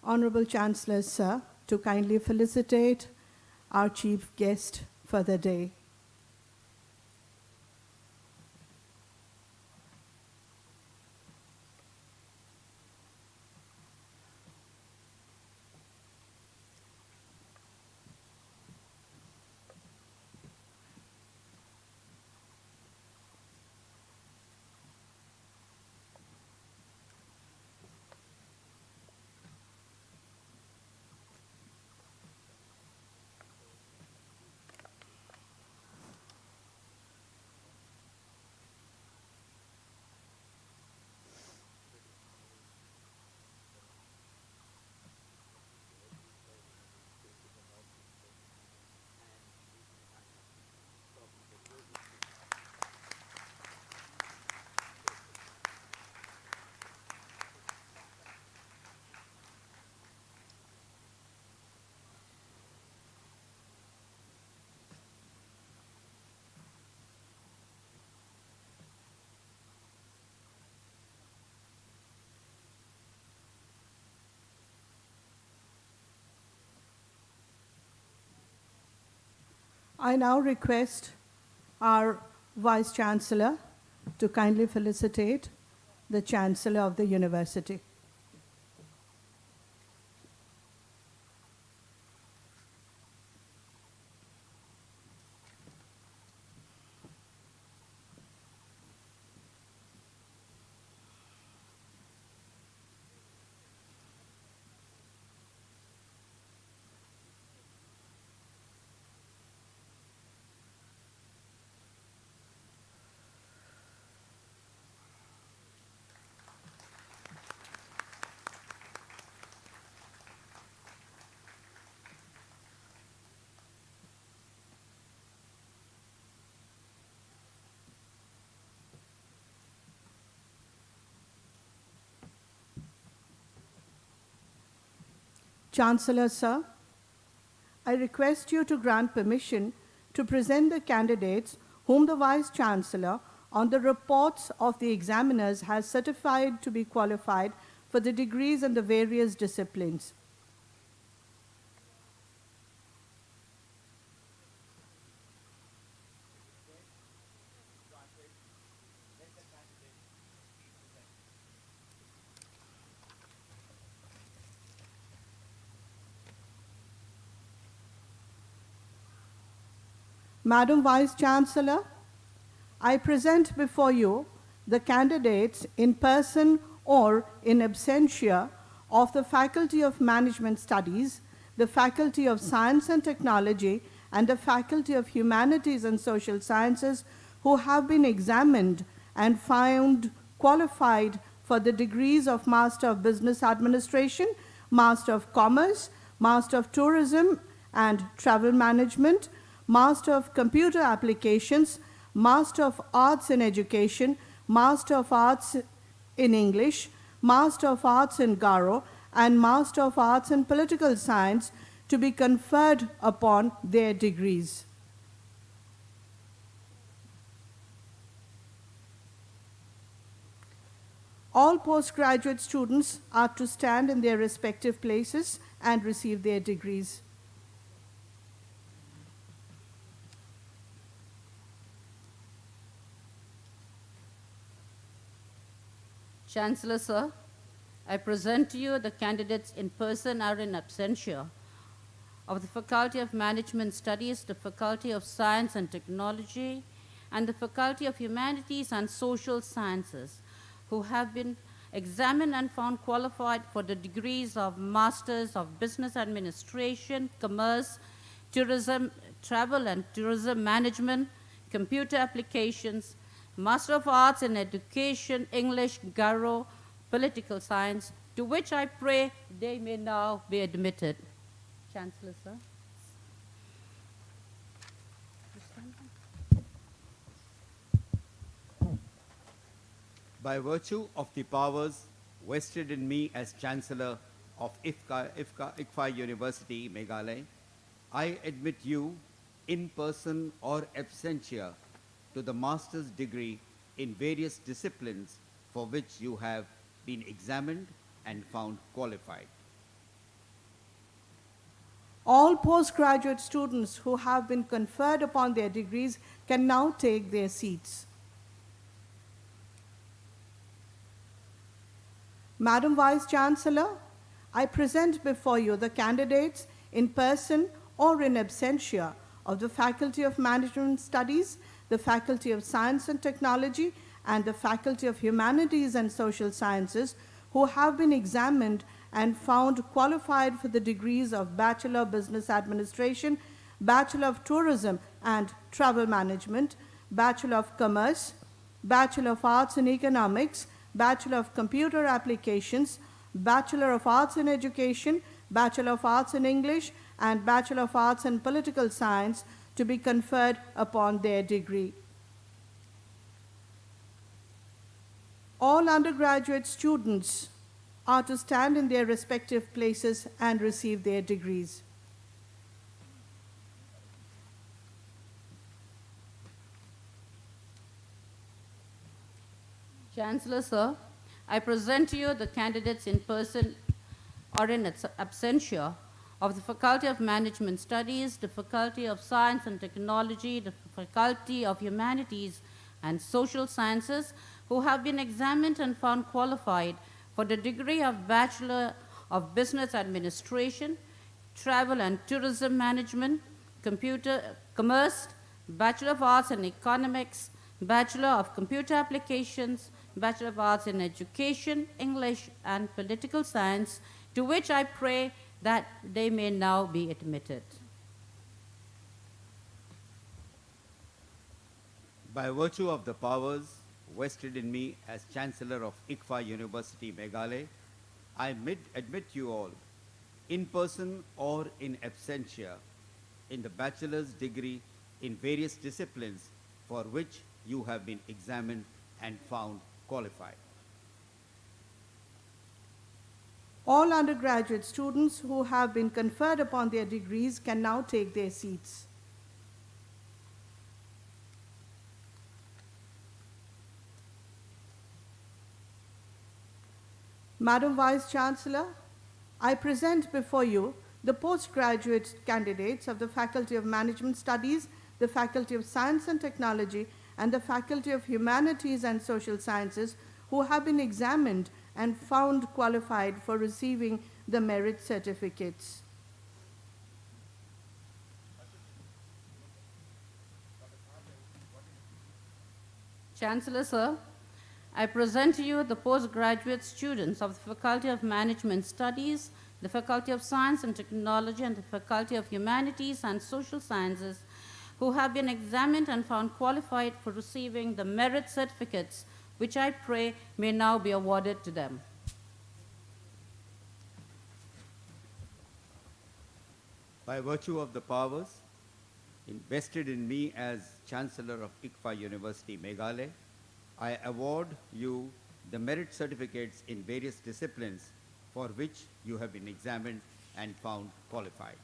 Honorable Chancellor, sir, to kindly felicitate our chief guest for the day. I now request our Vice Chancellor to kindly felicitate the Chancellor of the University. Chancellor, sir, I request you to grant permission to present the candidates whom the Vice Chancellor, on the reports of the examiners, has certified to be qualified for the degrees in the various disciplines. Madam Vice Chancellor, I present before you the candidates in person or in absentia of the Faculty of Management Studies, the Faculty of Science and Technology, and the Faculty of Humanities and Social Sciences who have been examined and found qualified for the degrees of Master of Business Administration, Master of Commerce, Master of Tourism and Travel Management, Master of Computer Applications, Master of Arts in Education, Master of Arts in English, Master of Arts in Garo, and Master of Arts in Political Science to be conferred upon their degrees. All postgraduate students are to stand in their respective places and receive their degrees. Chancellor, sir, I present to you the candidates in person or in absentia of the Faculty of Management Studies, the Faculty of Science and Technology, and the Faculty of Humanities and Social Sciences, who have been examined and found qualified for the degrees of Masters of Business Administration, Commerce, Tourism, Travel and Tourism Management, Computer Applications, Master of Arts in Education, English, Garo, Political Science, to which I pray they may now be admitted. Chancellor, sir. By virtue of the powers vested in me as Chancellor of ICFAI University, Meghalaya, I admit you in person or absentia to the master's degree in various disciplines for which you have been examined and found qualified. All postgraduate students who have been conferred upon their degrees can now take their seats. Madam Vice Chancellor, I present before you the candidates in person or in absentia of the Faculty of Management Studies, the Faculty of Science and Technology, and the Faculty of Humanities and Social Sciences, who have been examined and found qualified for the degrees of Bachelor of Business Administration, Bachelor of Tourism and Travel Management, Bachelor of Commerce, Bachelor of Arts in Economics, Bachelor of Computer Applications, Bachelor of Arts in Education, Bachelor of Arts in English, and Bachelor of Arts in Political Science to be conferred upon their degree. All undergraduate students are to stand in their respective places and receive their degrees. Chancellor, sir, I present to you the candidates in person or in absentia of the Faculty of Management Studies, the Faculty of Science and Technology, the Faculty of Humanities and Social Sciences, who have been examined and found qualified for the degree of Bachelor of Business Administration, Travel and Tourism Management, Commerce, Bachelor of Arts in Economics, Bachelor of Computer Applications, Bachelor of Arts in Education, English, and Political Science, to which I pray that they may now be admitted. By virtue of the powers vested in me as Chancellor of ICFAI University, Meghalaya, I admit you all, in person or in absentia, in the bachelor's degree in various disciplines for which you have been examined and found qualified. All undergraduate students who have been conferred upon their degrees can now take their seats. Madam Vice Chancellor, I present before you the postgraduate candidates of the Faculty of Management Studies, the Faculty of Science and Technology, and the Faculty of Humanities and Social Sciences who have been examined and found qualified for receiving the merit certificates. Chancellor, sir, I present to you the postgraduate students of the Faculty of Management Studies, the Faculty of Science and Technology, and the Faculty of Humanities and Social Sciences who have been examined and found qualified for receiving the merit certificates, which I pray may now be awarded to them. By virtue of the powers invested in me as Chancellor of ICFAI University, Meghalaya, I award you the merit certificates in various disciplines for which you have been examined and found qualified.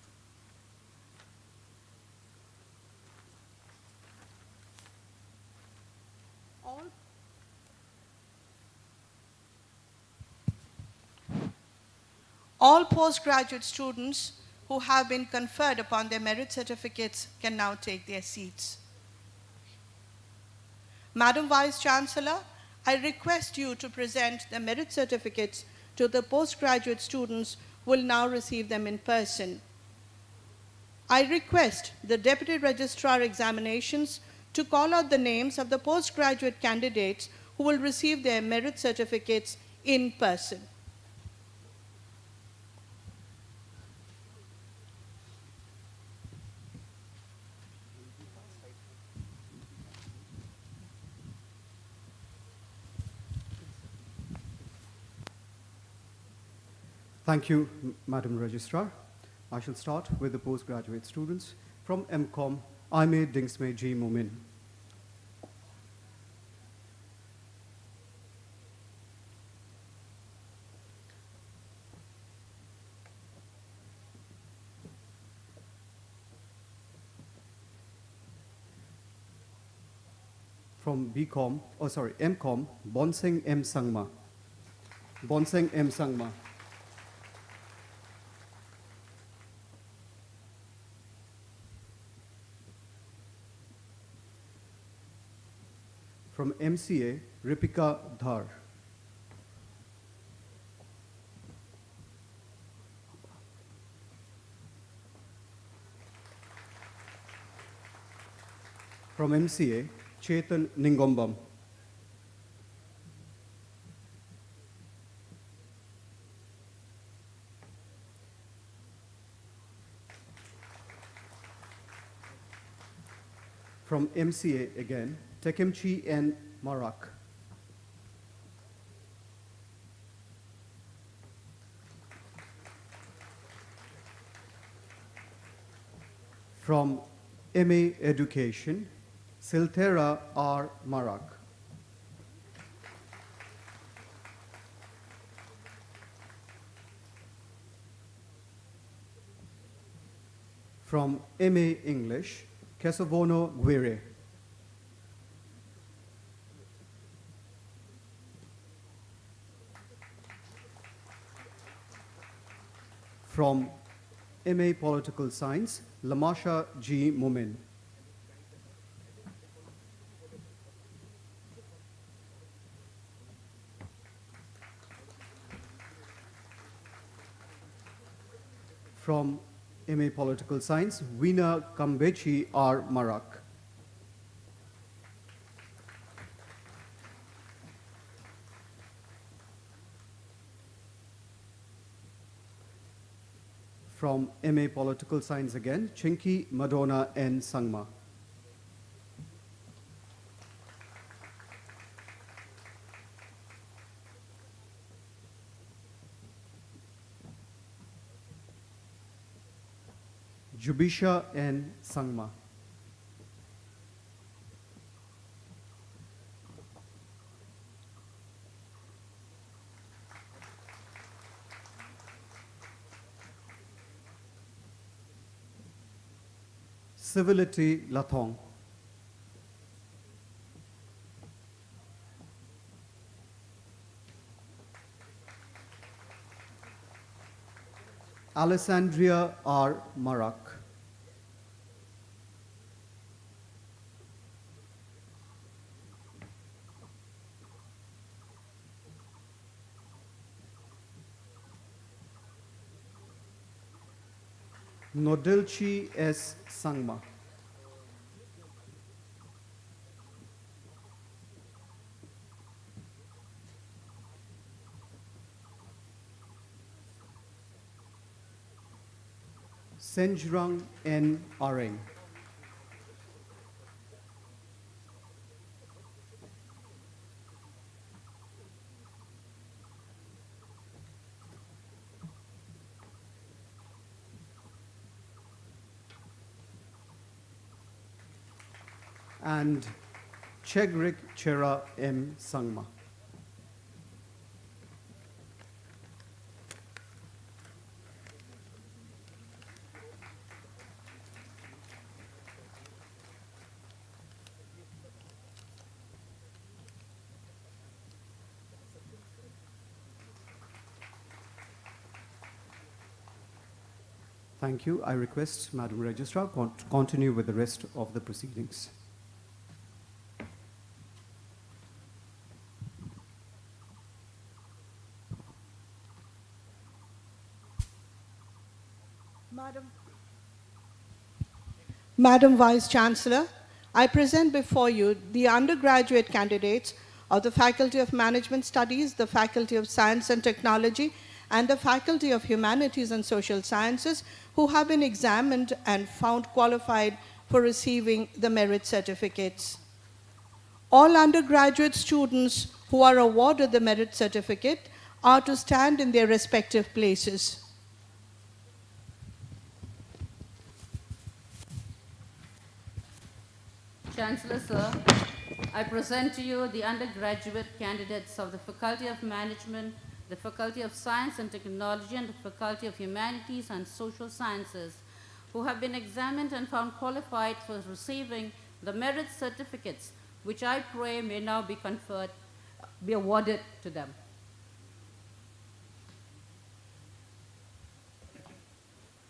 All postgraduate students who have been conferred upon their merit certificates can now take their seats. Madam Vice Chancellor, I request you to present the merit certificates to the postgraduate students who will now receive them in person. I request the Deputy Registrar Examinations to call out the names of the postgraduate candidates who will receive their merit certificates in person. Thank you, Madam Registrar. I shall start with the postgraduate students. From MCOM, Aime Dingsme G. Mumin. From MCOM, Bonseng M. Sangma. Bonseng M. Sangma. From MCA, Ripika Dhar. From MCA, Chetan Ningombam. From MCA again, Tekemchi N. Marak. From MA Education, Siltera R. Marak. From MA English, Kesavono Guire. From MA Political Science, Lamasha G. Mumin. From MA Political Science, Veena Kambechi R. Marak. From MA Political Science again, Chinky Madonna N. Sangma. Jubisha N. Sangma. Civility Lathong. Alessandria R. Marak. Nodilchi S. Sangma. Senjrang N. Areng. And Chegrik Chera M. Sangma. Thank you. I request Madam Registrar to continue with the rest of the proceedings. Madam Vice Chancellor, I present before you the undergraduate candidates of the Faculty of Management Studies, the Faculty of Science and Technology, and the Faculty of Humanities and Social Sciences who have been examined and found qualified for receiving the merit certificates. All undergraduate students who are awarded the merit certificate are to stand in their respective places. Chancellor, sir, I present to you the undergraduate candidates of the Faculty of Management, the Faculty of Science and Technology, and the Faculty of Humanities and Social Sciences, who have been examined and found qualified for receiving the merit certificates, which I pray may now be conferred, be awarded to them.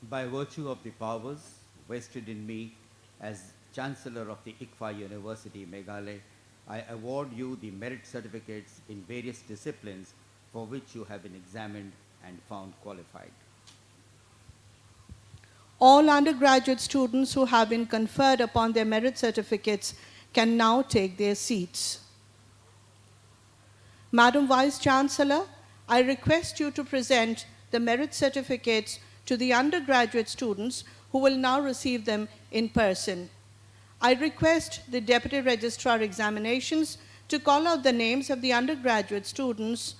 By virtue of the powers vested in me as Chancellor of the ICFAI University, Meghalaya, I award you the merit certificates in various disciplines for which you have been examined and found qualified. All undergraduate students who have been conferred upon their merit certificates can now take their seats. Madam Vice Chancellor, I request you to present the merit certificates to the undergraduate students who will now receive them in person. I request the Deputy Registrar Examinations to call out the names of the undergraduate students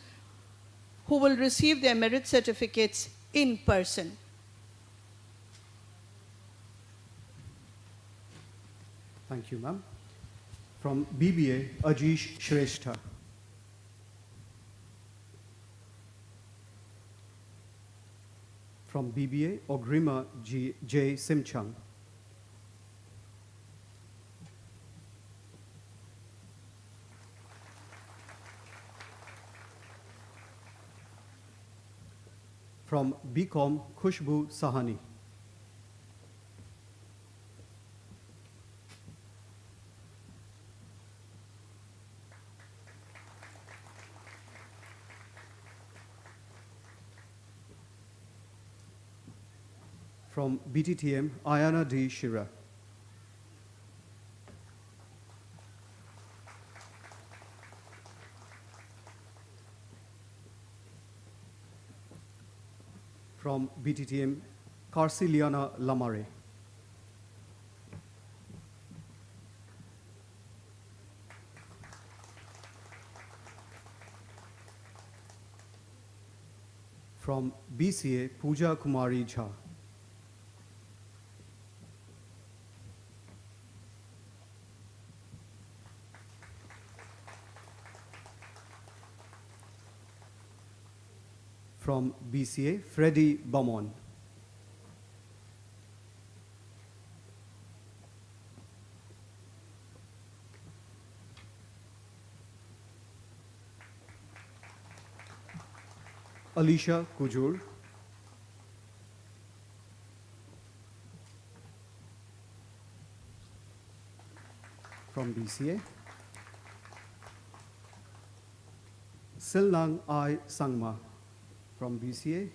who will receive their merit certificates in person. Thank you, ma'am. From BBA, Ajish Shrestha. From BBA, Ogrima J. Simchang. From BCom, Khushbu Sahani. From BTTM, Ayana D. Shira. From BTTM, Carciliana Lamare. From BCA, Pooja Kumari Jha. From BCA, Freddie Bamon. Alicia Kujur. From BCA. Silnang I. Sangma from BCA.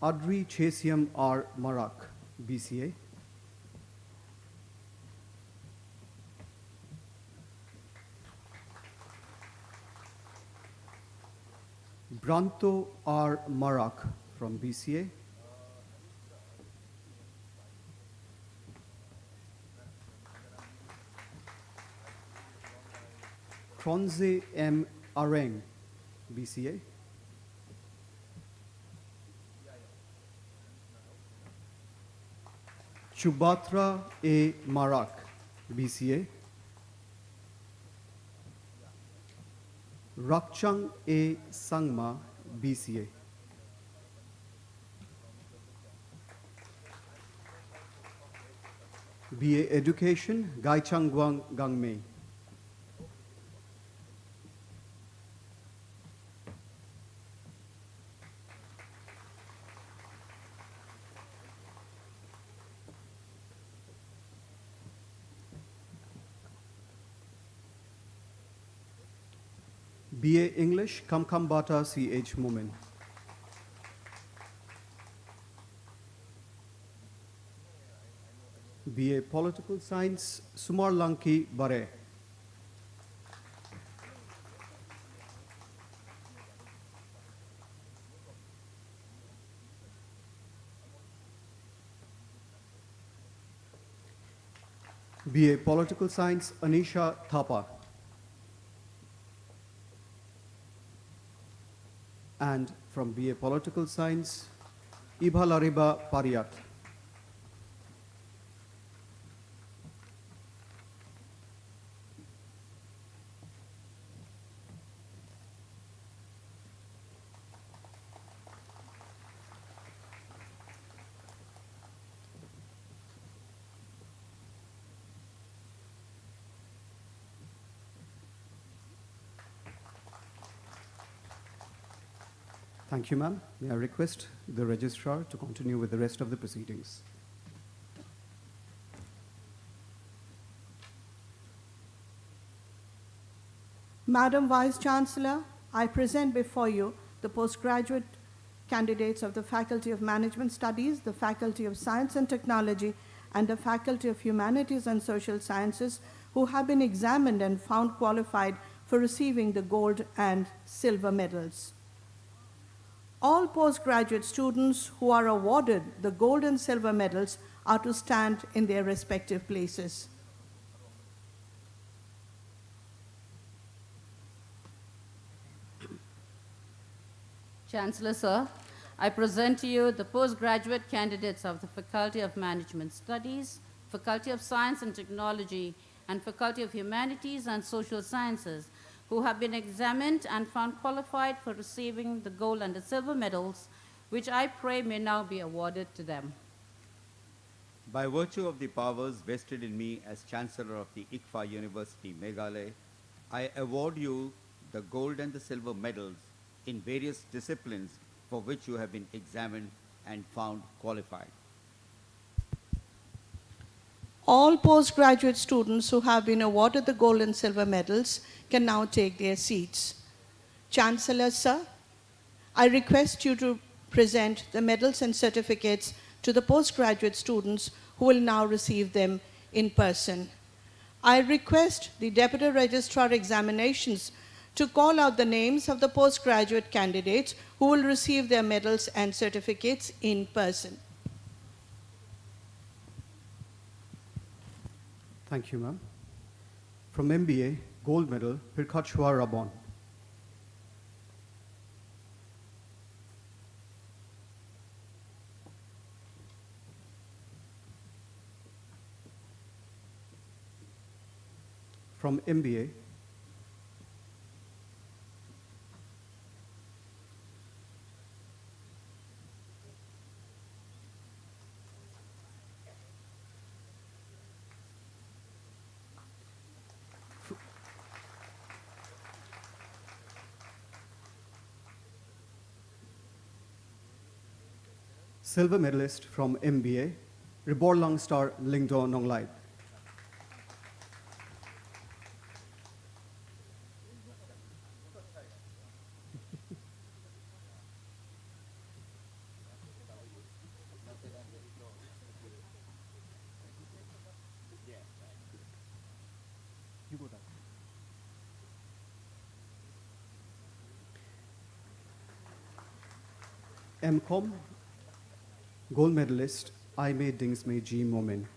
Adri Chesiam R. Marak, BCA. Branto R. Marak from BCA. Tronze M. Areng, BCA. Chubatra A. Marak, BCA. Rakchang A. Sangma, BCA. BA Education, Gaichang Guang Gangmei. BA English, Kamkambata C.H. Mumin. BA Political Science, Sumar Lanki Bare. BA Political Science, Anisha Thapa. And from BA Political Science, Ibha Lariba Pariat. Thank you, ma'am. May I request the registrar to continue with the rest of the proceedings. Madam Vice Chancellor, I present before you the postgraduate candidates of the Faculty of Management Studies, the Faculty of Science and Technology, and the Faculty of Humanities and Social Sciences who have been examined and found qualified for receiving the gold and silver medals. All postgraduate students who are awarded the gold and silver medals are to stand in their respective places. Chancellor, sir, I present to you the postgraduate candidates of the Faculty of Management Studies, Faculty of Science and Technology, and Faculty of Humanities and Social Sciences, who have been examined and found qualified for receiving the gold and the silver medals, which I pray may now be awarded to them. By virtue of the powers vested in me as Chancellor of the ICFAI University, Meghalaya, I award you the gold and the silver medals in various disciplines for which you have been examined and found qualified. All postgraduate students who have been awarded the gold and silver medals can now take their seats. Chancellor, sir, I request you to present the medals and certificates to the postgraduate students who will now receive them in person. I request the Deputy Registrar Examinations to call out the names of the postgraduate candidates who will receive their medals and certificates in person. Thank you, ma'am. From MBA, gold medal, Pirkachwa Rabon. From MBA, Silver medalist from MBA, Riborlang star Lingdo Nonglai. MCOM gold medalist Aime Dingsme G. Momin.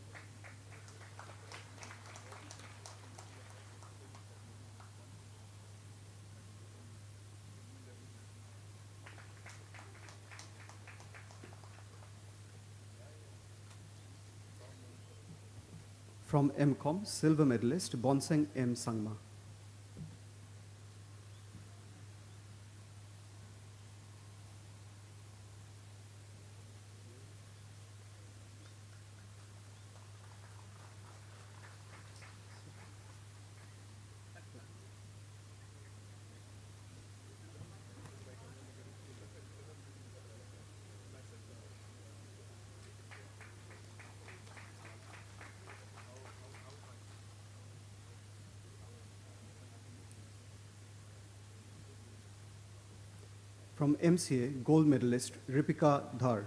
From MCOM, silver medalist Bonseng M. Sangma. From MCA, gold medalist Ripika Dhar.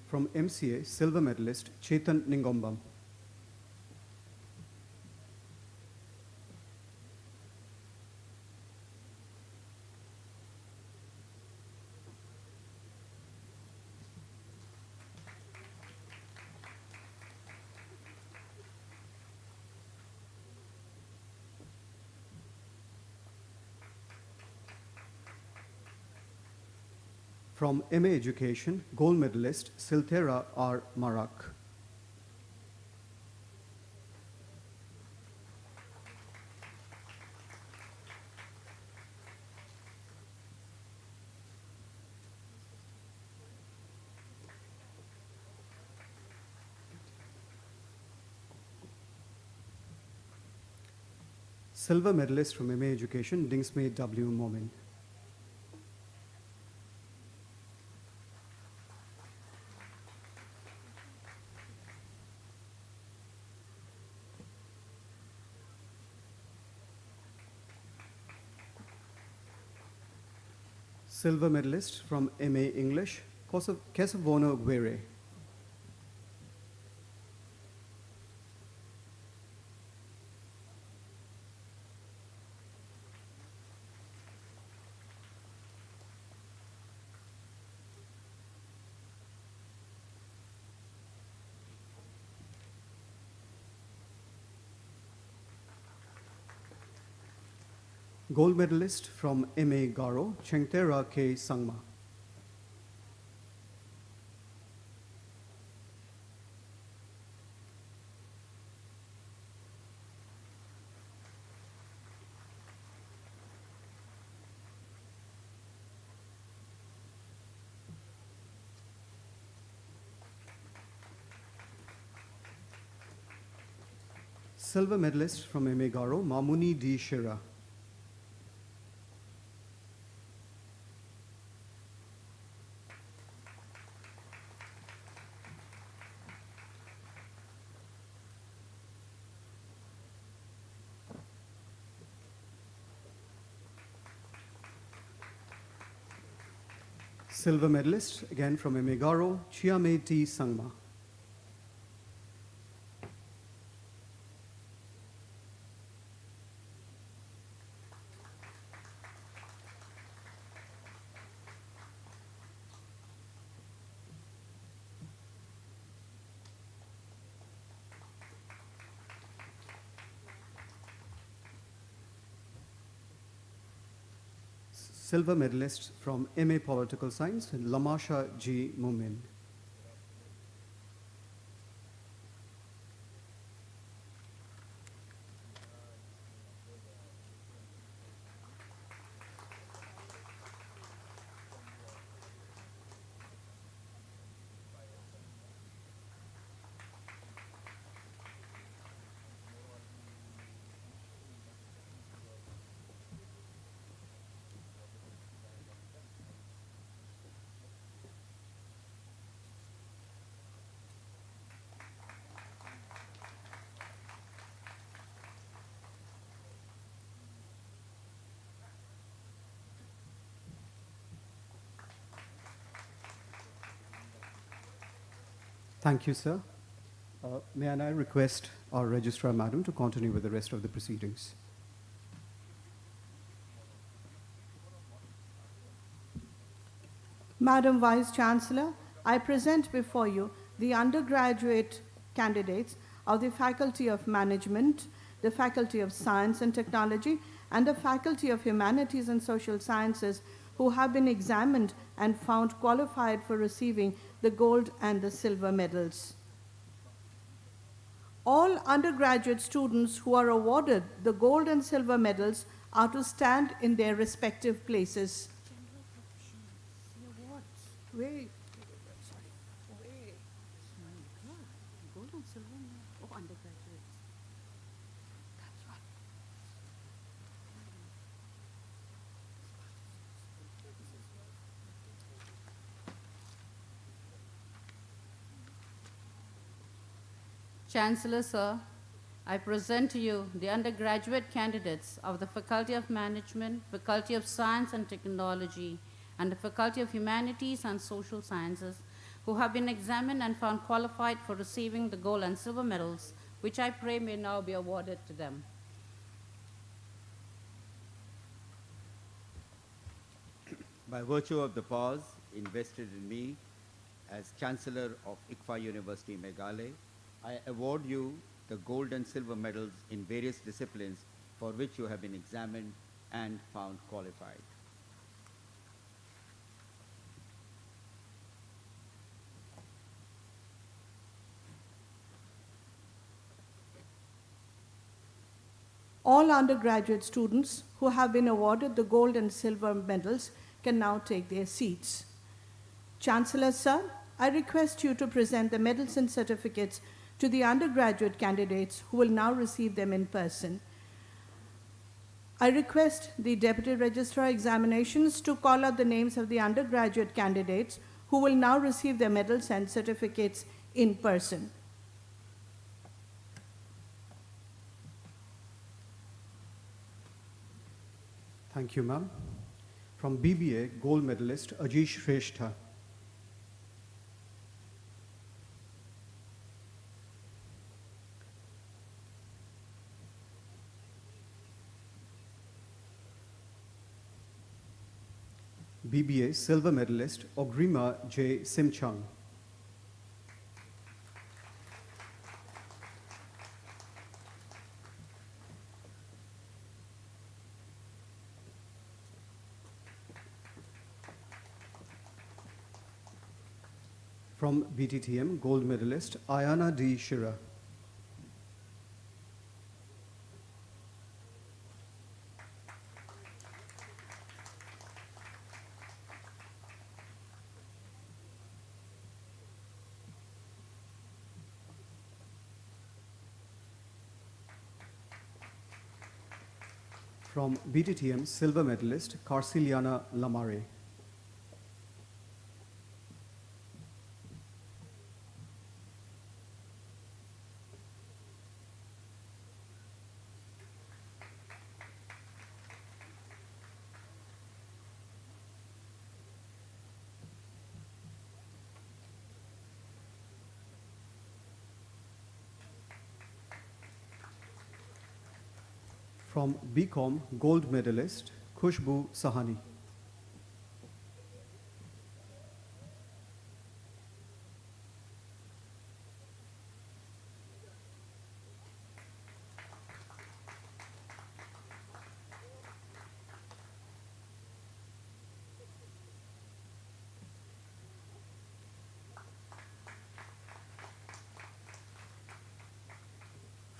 From MCA, silver medalist Chetan Ningombam. From MA Education, gold medalist Silthera R. Marak. Silver medalist from MA Education, Dingsme W. Momin. Silver medalist from MA English, Kesavono Guere. Gold medalist from MA Garo, Chengtera K. Sangma. Silver medalist from MA Garo, Mamuni D. Shira. Silver medalist, again from MA Garo, Chiame T. Sangma. Silver medalist from MA Political Science, Lamasha G. Mumin. Thank you, sir. May I now request our Registrar Madam to continue with the rest of the proceedings. Madam Vice Chancellor, I present before you the undergraduate candidates of the Faculty of Management, the Faculty of Science and Technology, and the Faculty of Humanities and Social Sciences who have been examined and found qualified for receiving the gold and the silver medals. All undergraduate students who are awarded the gold and silver medals are to stand in their respective places. Wait. Chancellor, sir, I present to you the undergraduate candidates of the Faculty of Management, Faculty of Science and Technology, and the Faculty of Humanities and Social Sciences, who have been examined and found qualified for receiving the gold and silver medals, which I pray may now be awarded to them. By virtue of the powers invested in me as Chancellor of ICFAI University, Meghalaya, I award you the gold and silver medals in various disciplines for which you have been examined and found qualified. All undergraduate students who have been awarded the gold and silver medals can now take their seats. Chancellor, sir, I request you to present the medals and certificates to the undergraduate candidates who will now receive them in person. I request the Deputy Registrar Examinations to call out the names of the undergraduate candidates who will now receive their medals and certificates in person. Thank you, ma'am. From BBA, gold medalist Ajish Shrestha. BBA silver medalist Ogrima J. Simchang. From BTTM, gold medalist Ayana D. Shira. From BTTM, silver medalist Carciliana Lamare. From BCom, gold medalist Khushbu Sahani.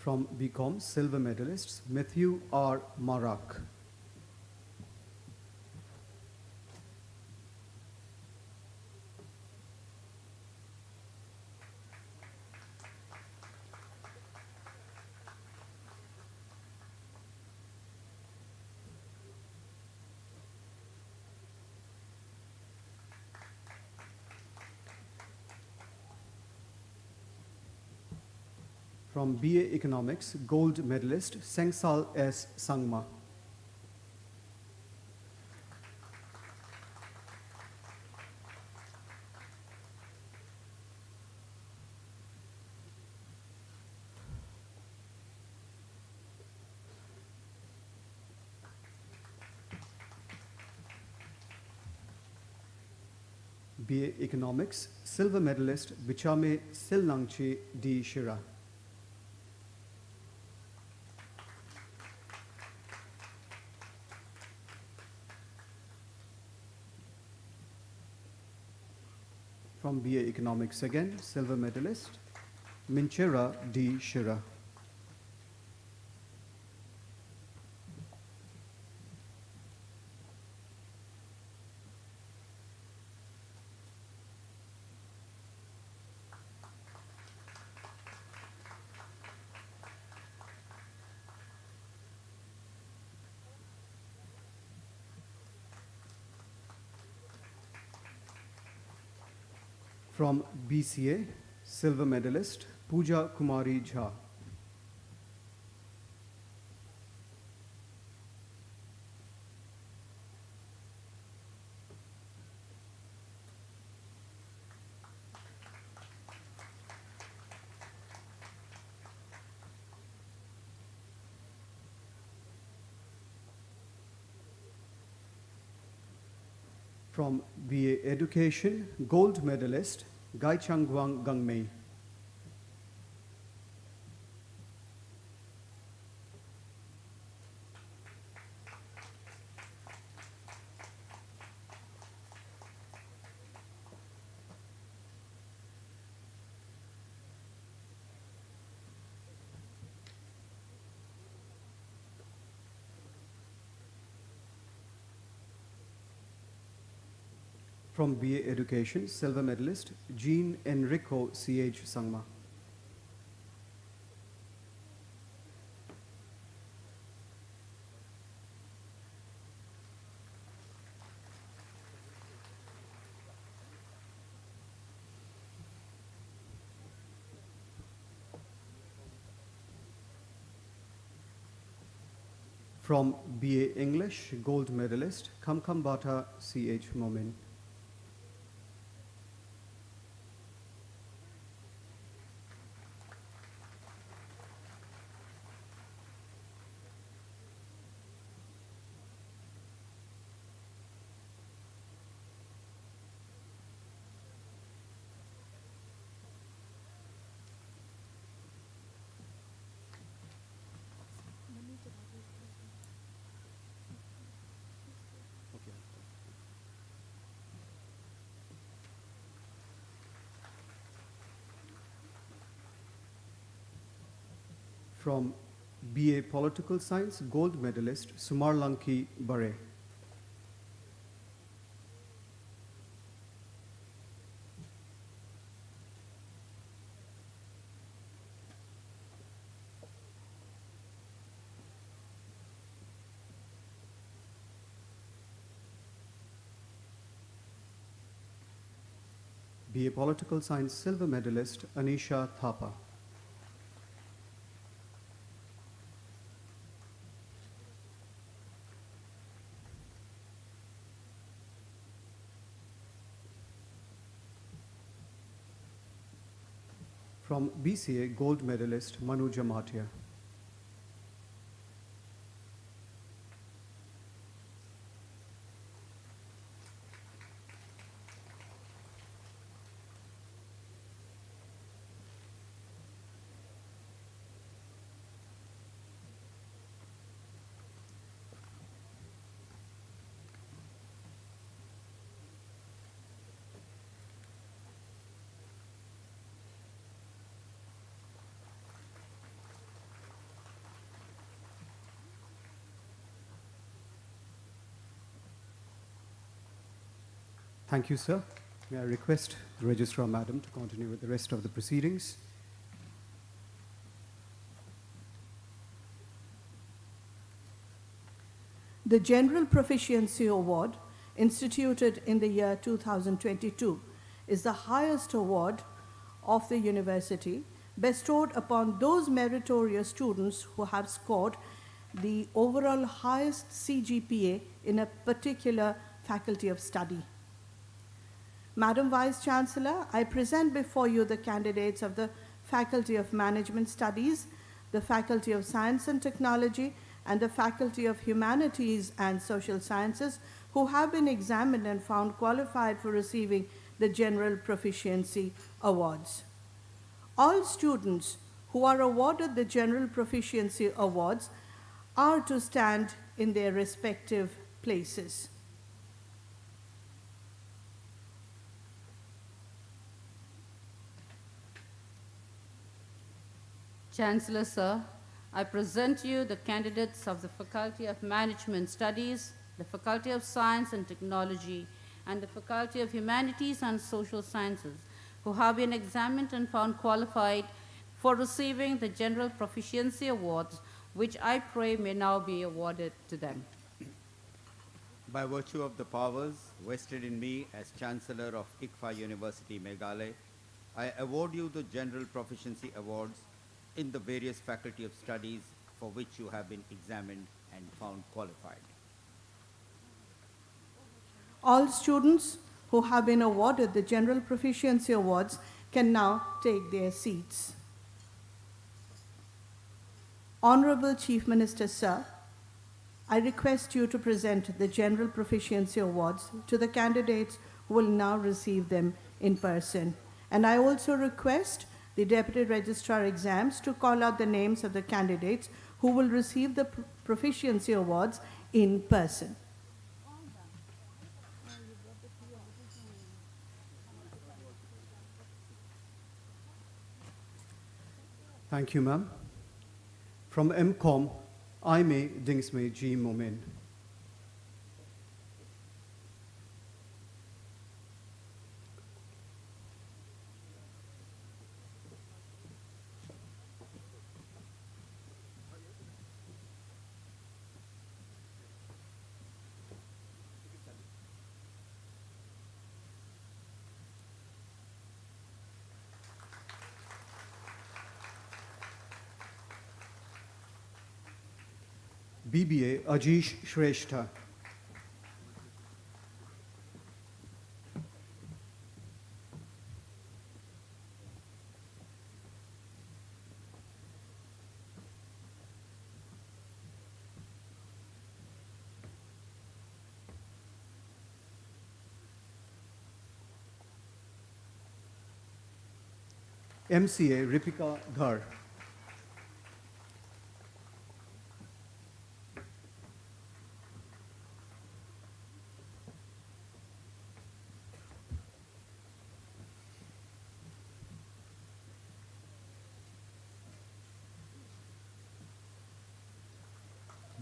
From BCom, silver medalists Matthew R. Marak. From BA Economics, gold medalist Sengsal S. Sangma. BA Economics, silver medalist Bichame Silnangche D. Shira. From BA Economics again, silver medalist Minchera D. Shira. From BCA, silver medalist Pooja Kumari Jha. From BA Education, gold medalist Gai Changwang Gangmei. From BA Education, silver medalist Jean Enrico C.H. Sangma. From BA English, gold medalist Kamkambata C.H. Momin. From BA Political Science, gold medalist Sumarlanki Bare. BA Political Science silver medalist Anisha Thapa. From BCA, gold medalist Manu Jamatia. Thank you, sir. May I request the Registrar Madam to continue with the rest of the proceedings. The General Proficiency Award, instituted in the year 2022, is the highest award of the university bestowed upon those meritorious students who have scored the overall highest CGPA in a particular faculty of study. Madam Vice Chancellor, I present before you the candidates of the Faculty of Management Studies, the Faculty of Science and Technology, and the Faculty of Humanities and Social Sciences, who have been examined and found qualified for receiving the General Proficiency Awards. All students who are awarded the General Proficiency Awards are to stand in their respective places. Chancellor, sir, I present you the candidates of the Faculty of Management Studies, the Faculty of Science and Technology, and the Faculty of Humanities and Social Sciences, who have been examined and found qualified for receiving the General Proficiency Awards, which I pray may now be awarded to them. By virtue of the powers vested in me as Chancellor of ICFAI University, Meghalaya, I award you the General Proficiency Awards in the various Faculty of Studies for which you have been examined and found qualified. All students who have been awarded the General Proficiency Awards can now take their seats. Honorable Chief Minister, sir, I request you to present the General Proficiency Awards to the candidates who will now receive them in person. And I also request the Deputy Registrar Exams to call out the names of the candidates who will receive the Proficiency Awards in person. Thank you, ma'am. From MCOM, Aime Dingsme G. Momin. BBA Ajish Shrestha. MCA Ripika Dhar.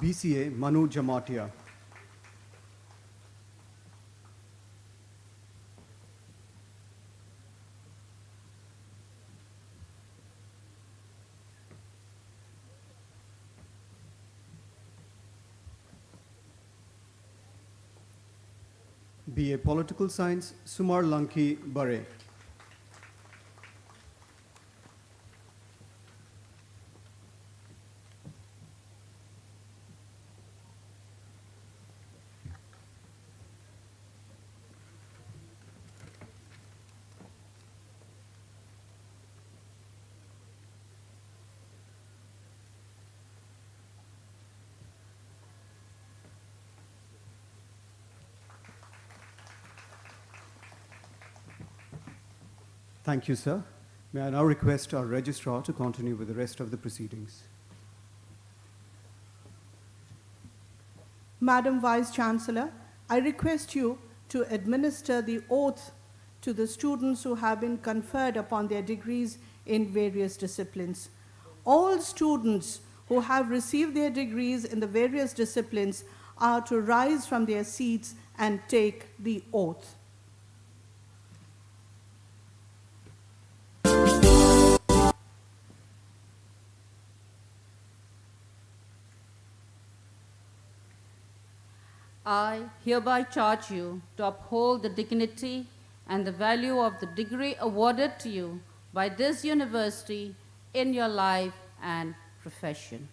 BCA Manu Jamatia. BA Political Science, Sumar Lanki Bare. Thank you, sir. May I now request our registrar to continue with the rest of the proceedings. Madam Vice Chancellor, I request you to administer the oath to the students who have been conferred upon their degrees in various disciplines. All students who have received their degrees in the various disciplines are to rise from their seats and take the oath. I hereby charge you to uphold the dignity and the value of the degree awarded to you by this university in your life and profession.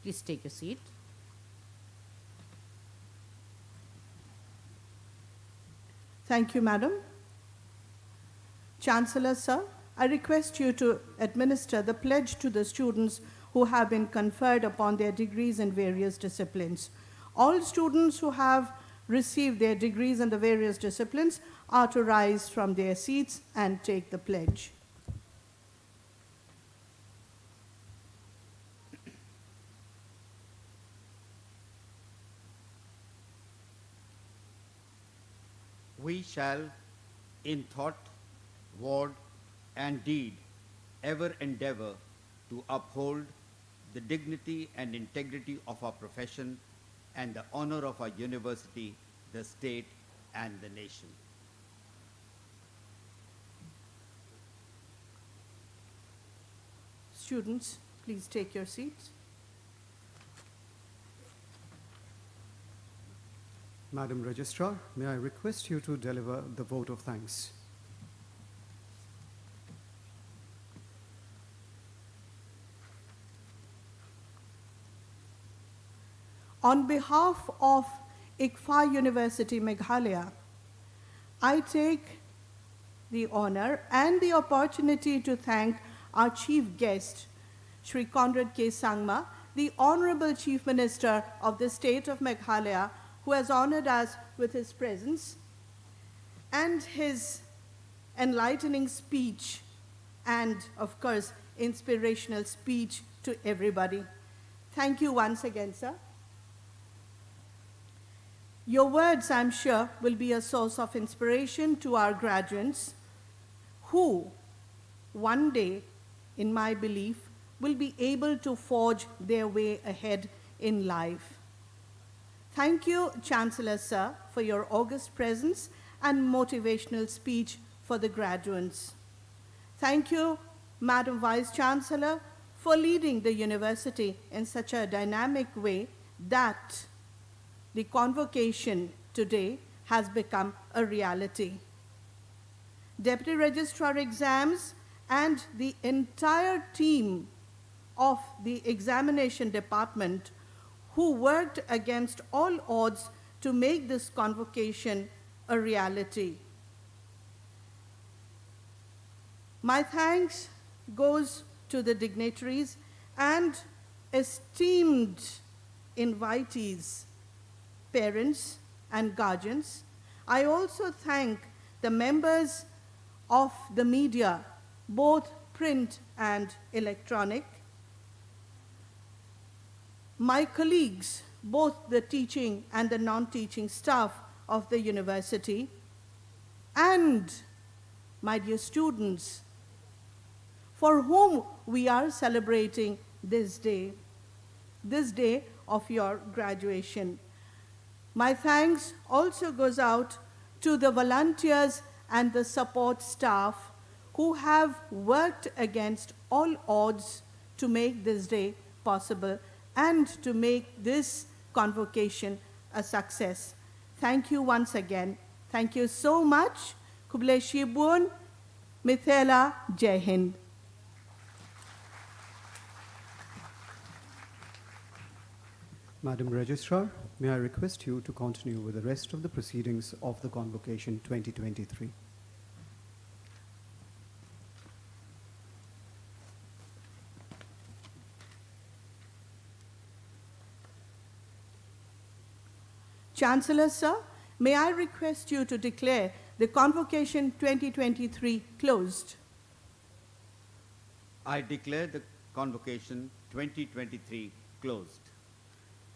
Please take your seat. Thank you, Madam. Chancellor, sir, I request you to administer the pledge to the students who have been conferred upon their degrees in various disciplines. All students who have received their degrees in the various disciplines are to rise from their seats and take the pledge. We shall, in thought, word, and deed, ever endeavor to uphold the dignity and integrity of our profession and the honor of our university, the state, and the nation. Students, please take your seats. Madam Registrar, may I request you to deliver the vote of thanks? On behalf of ICFAI University, Meghalaya, I take the honor and the opportunity to thank our chief guest, Shri Conrad K. Sangma, the Honorable Chief Minister of the state of Meghalaya, who has honored us with his presence and his enlightening speech and, of course, inspirational speech to everybody. Thank you once again, sir. Your words, I'm sure, will be a source of inspiration to our graduates who, one day, in my belief, will be able to forge their way ahead in life. Thank you, Chancellor Sir, for your august presence and motivational speech for the graduates. Thank you, Madam Vice Chancellor, for leading the university in such a dynamic way that the convocation today has become a reality. Deputy Registrar Exams and the entire team of the examination department who worked against all odds to make this convocation a reality. My thanks goes to the dignitaries and esteemed invitees, parents and guardians. I also thank the members of the media, both print and electronic, my colleagues, both the teaching and the non-teaching staff of the university, and my dear students, for whom we are celebrating this day of your graduation. My thanks also goes out to the volunteers and the support staff who have worked against all odds to make this day possible and to make this convocation a success. Thank you once again. Thank you so much. Kuble Shibun, Mithela, Jai Hind. Madam Registrar, may I request you to continue with the rest of the proceedings of the Convocation 2023. Chancellor Sir, may I request you to declare the Convocation 2023 closed. I declare the Convocation 2023 closed.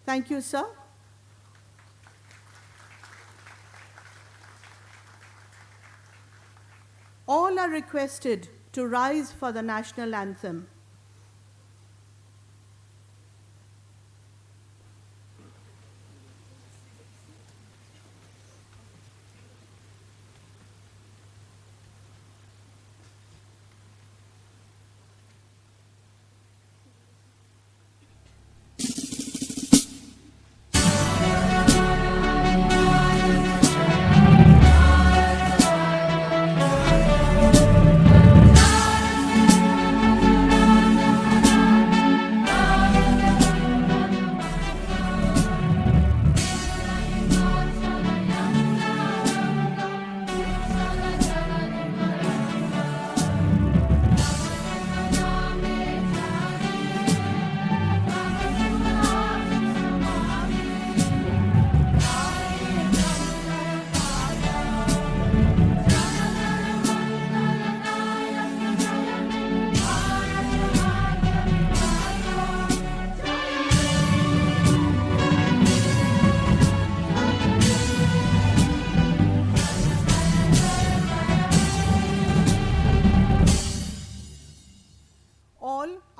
Thank you, sir. All are requested to rise for the national anthem.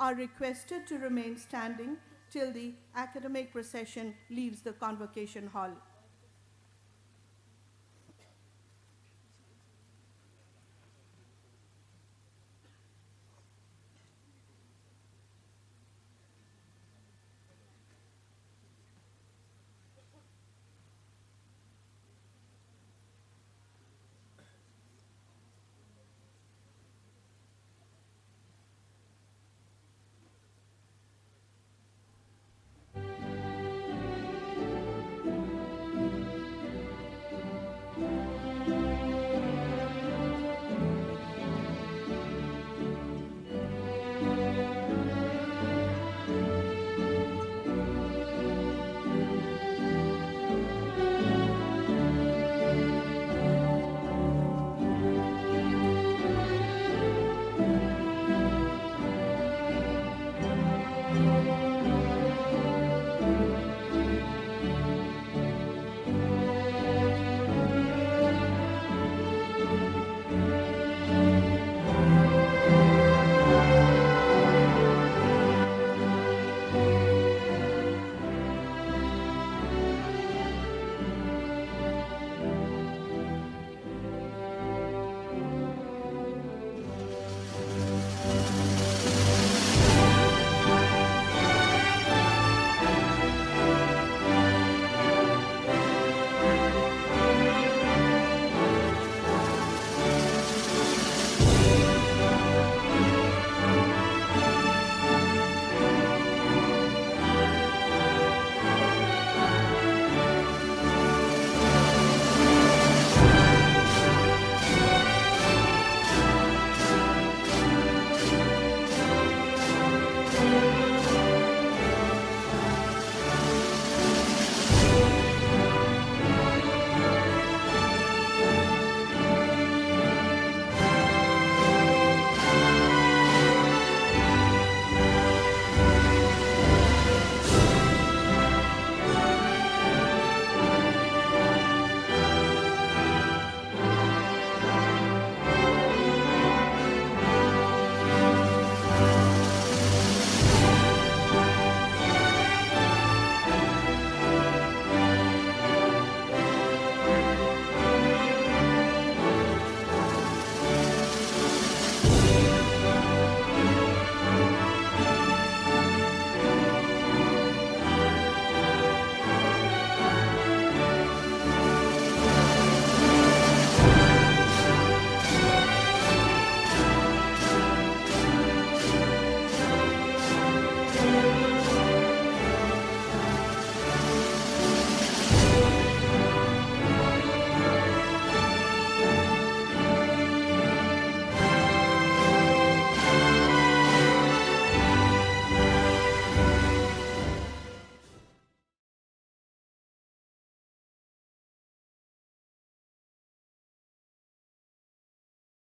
are requested to remain standing till the academic procession leaves the Convocation Hall.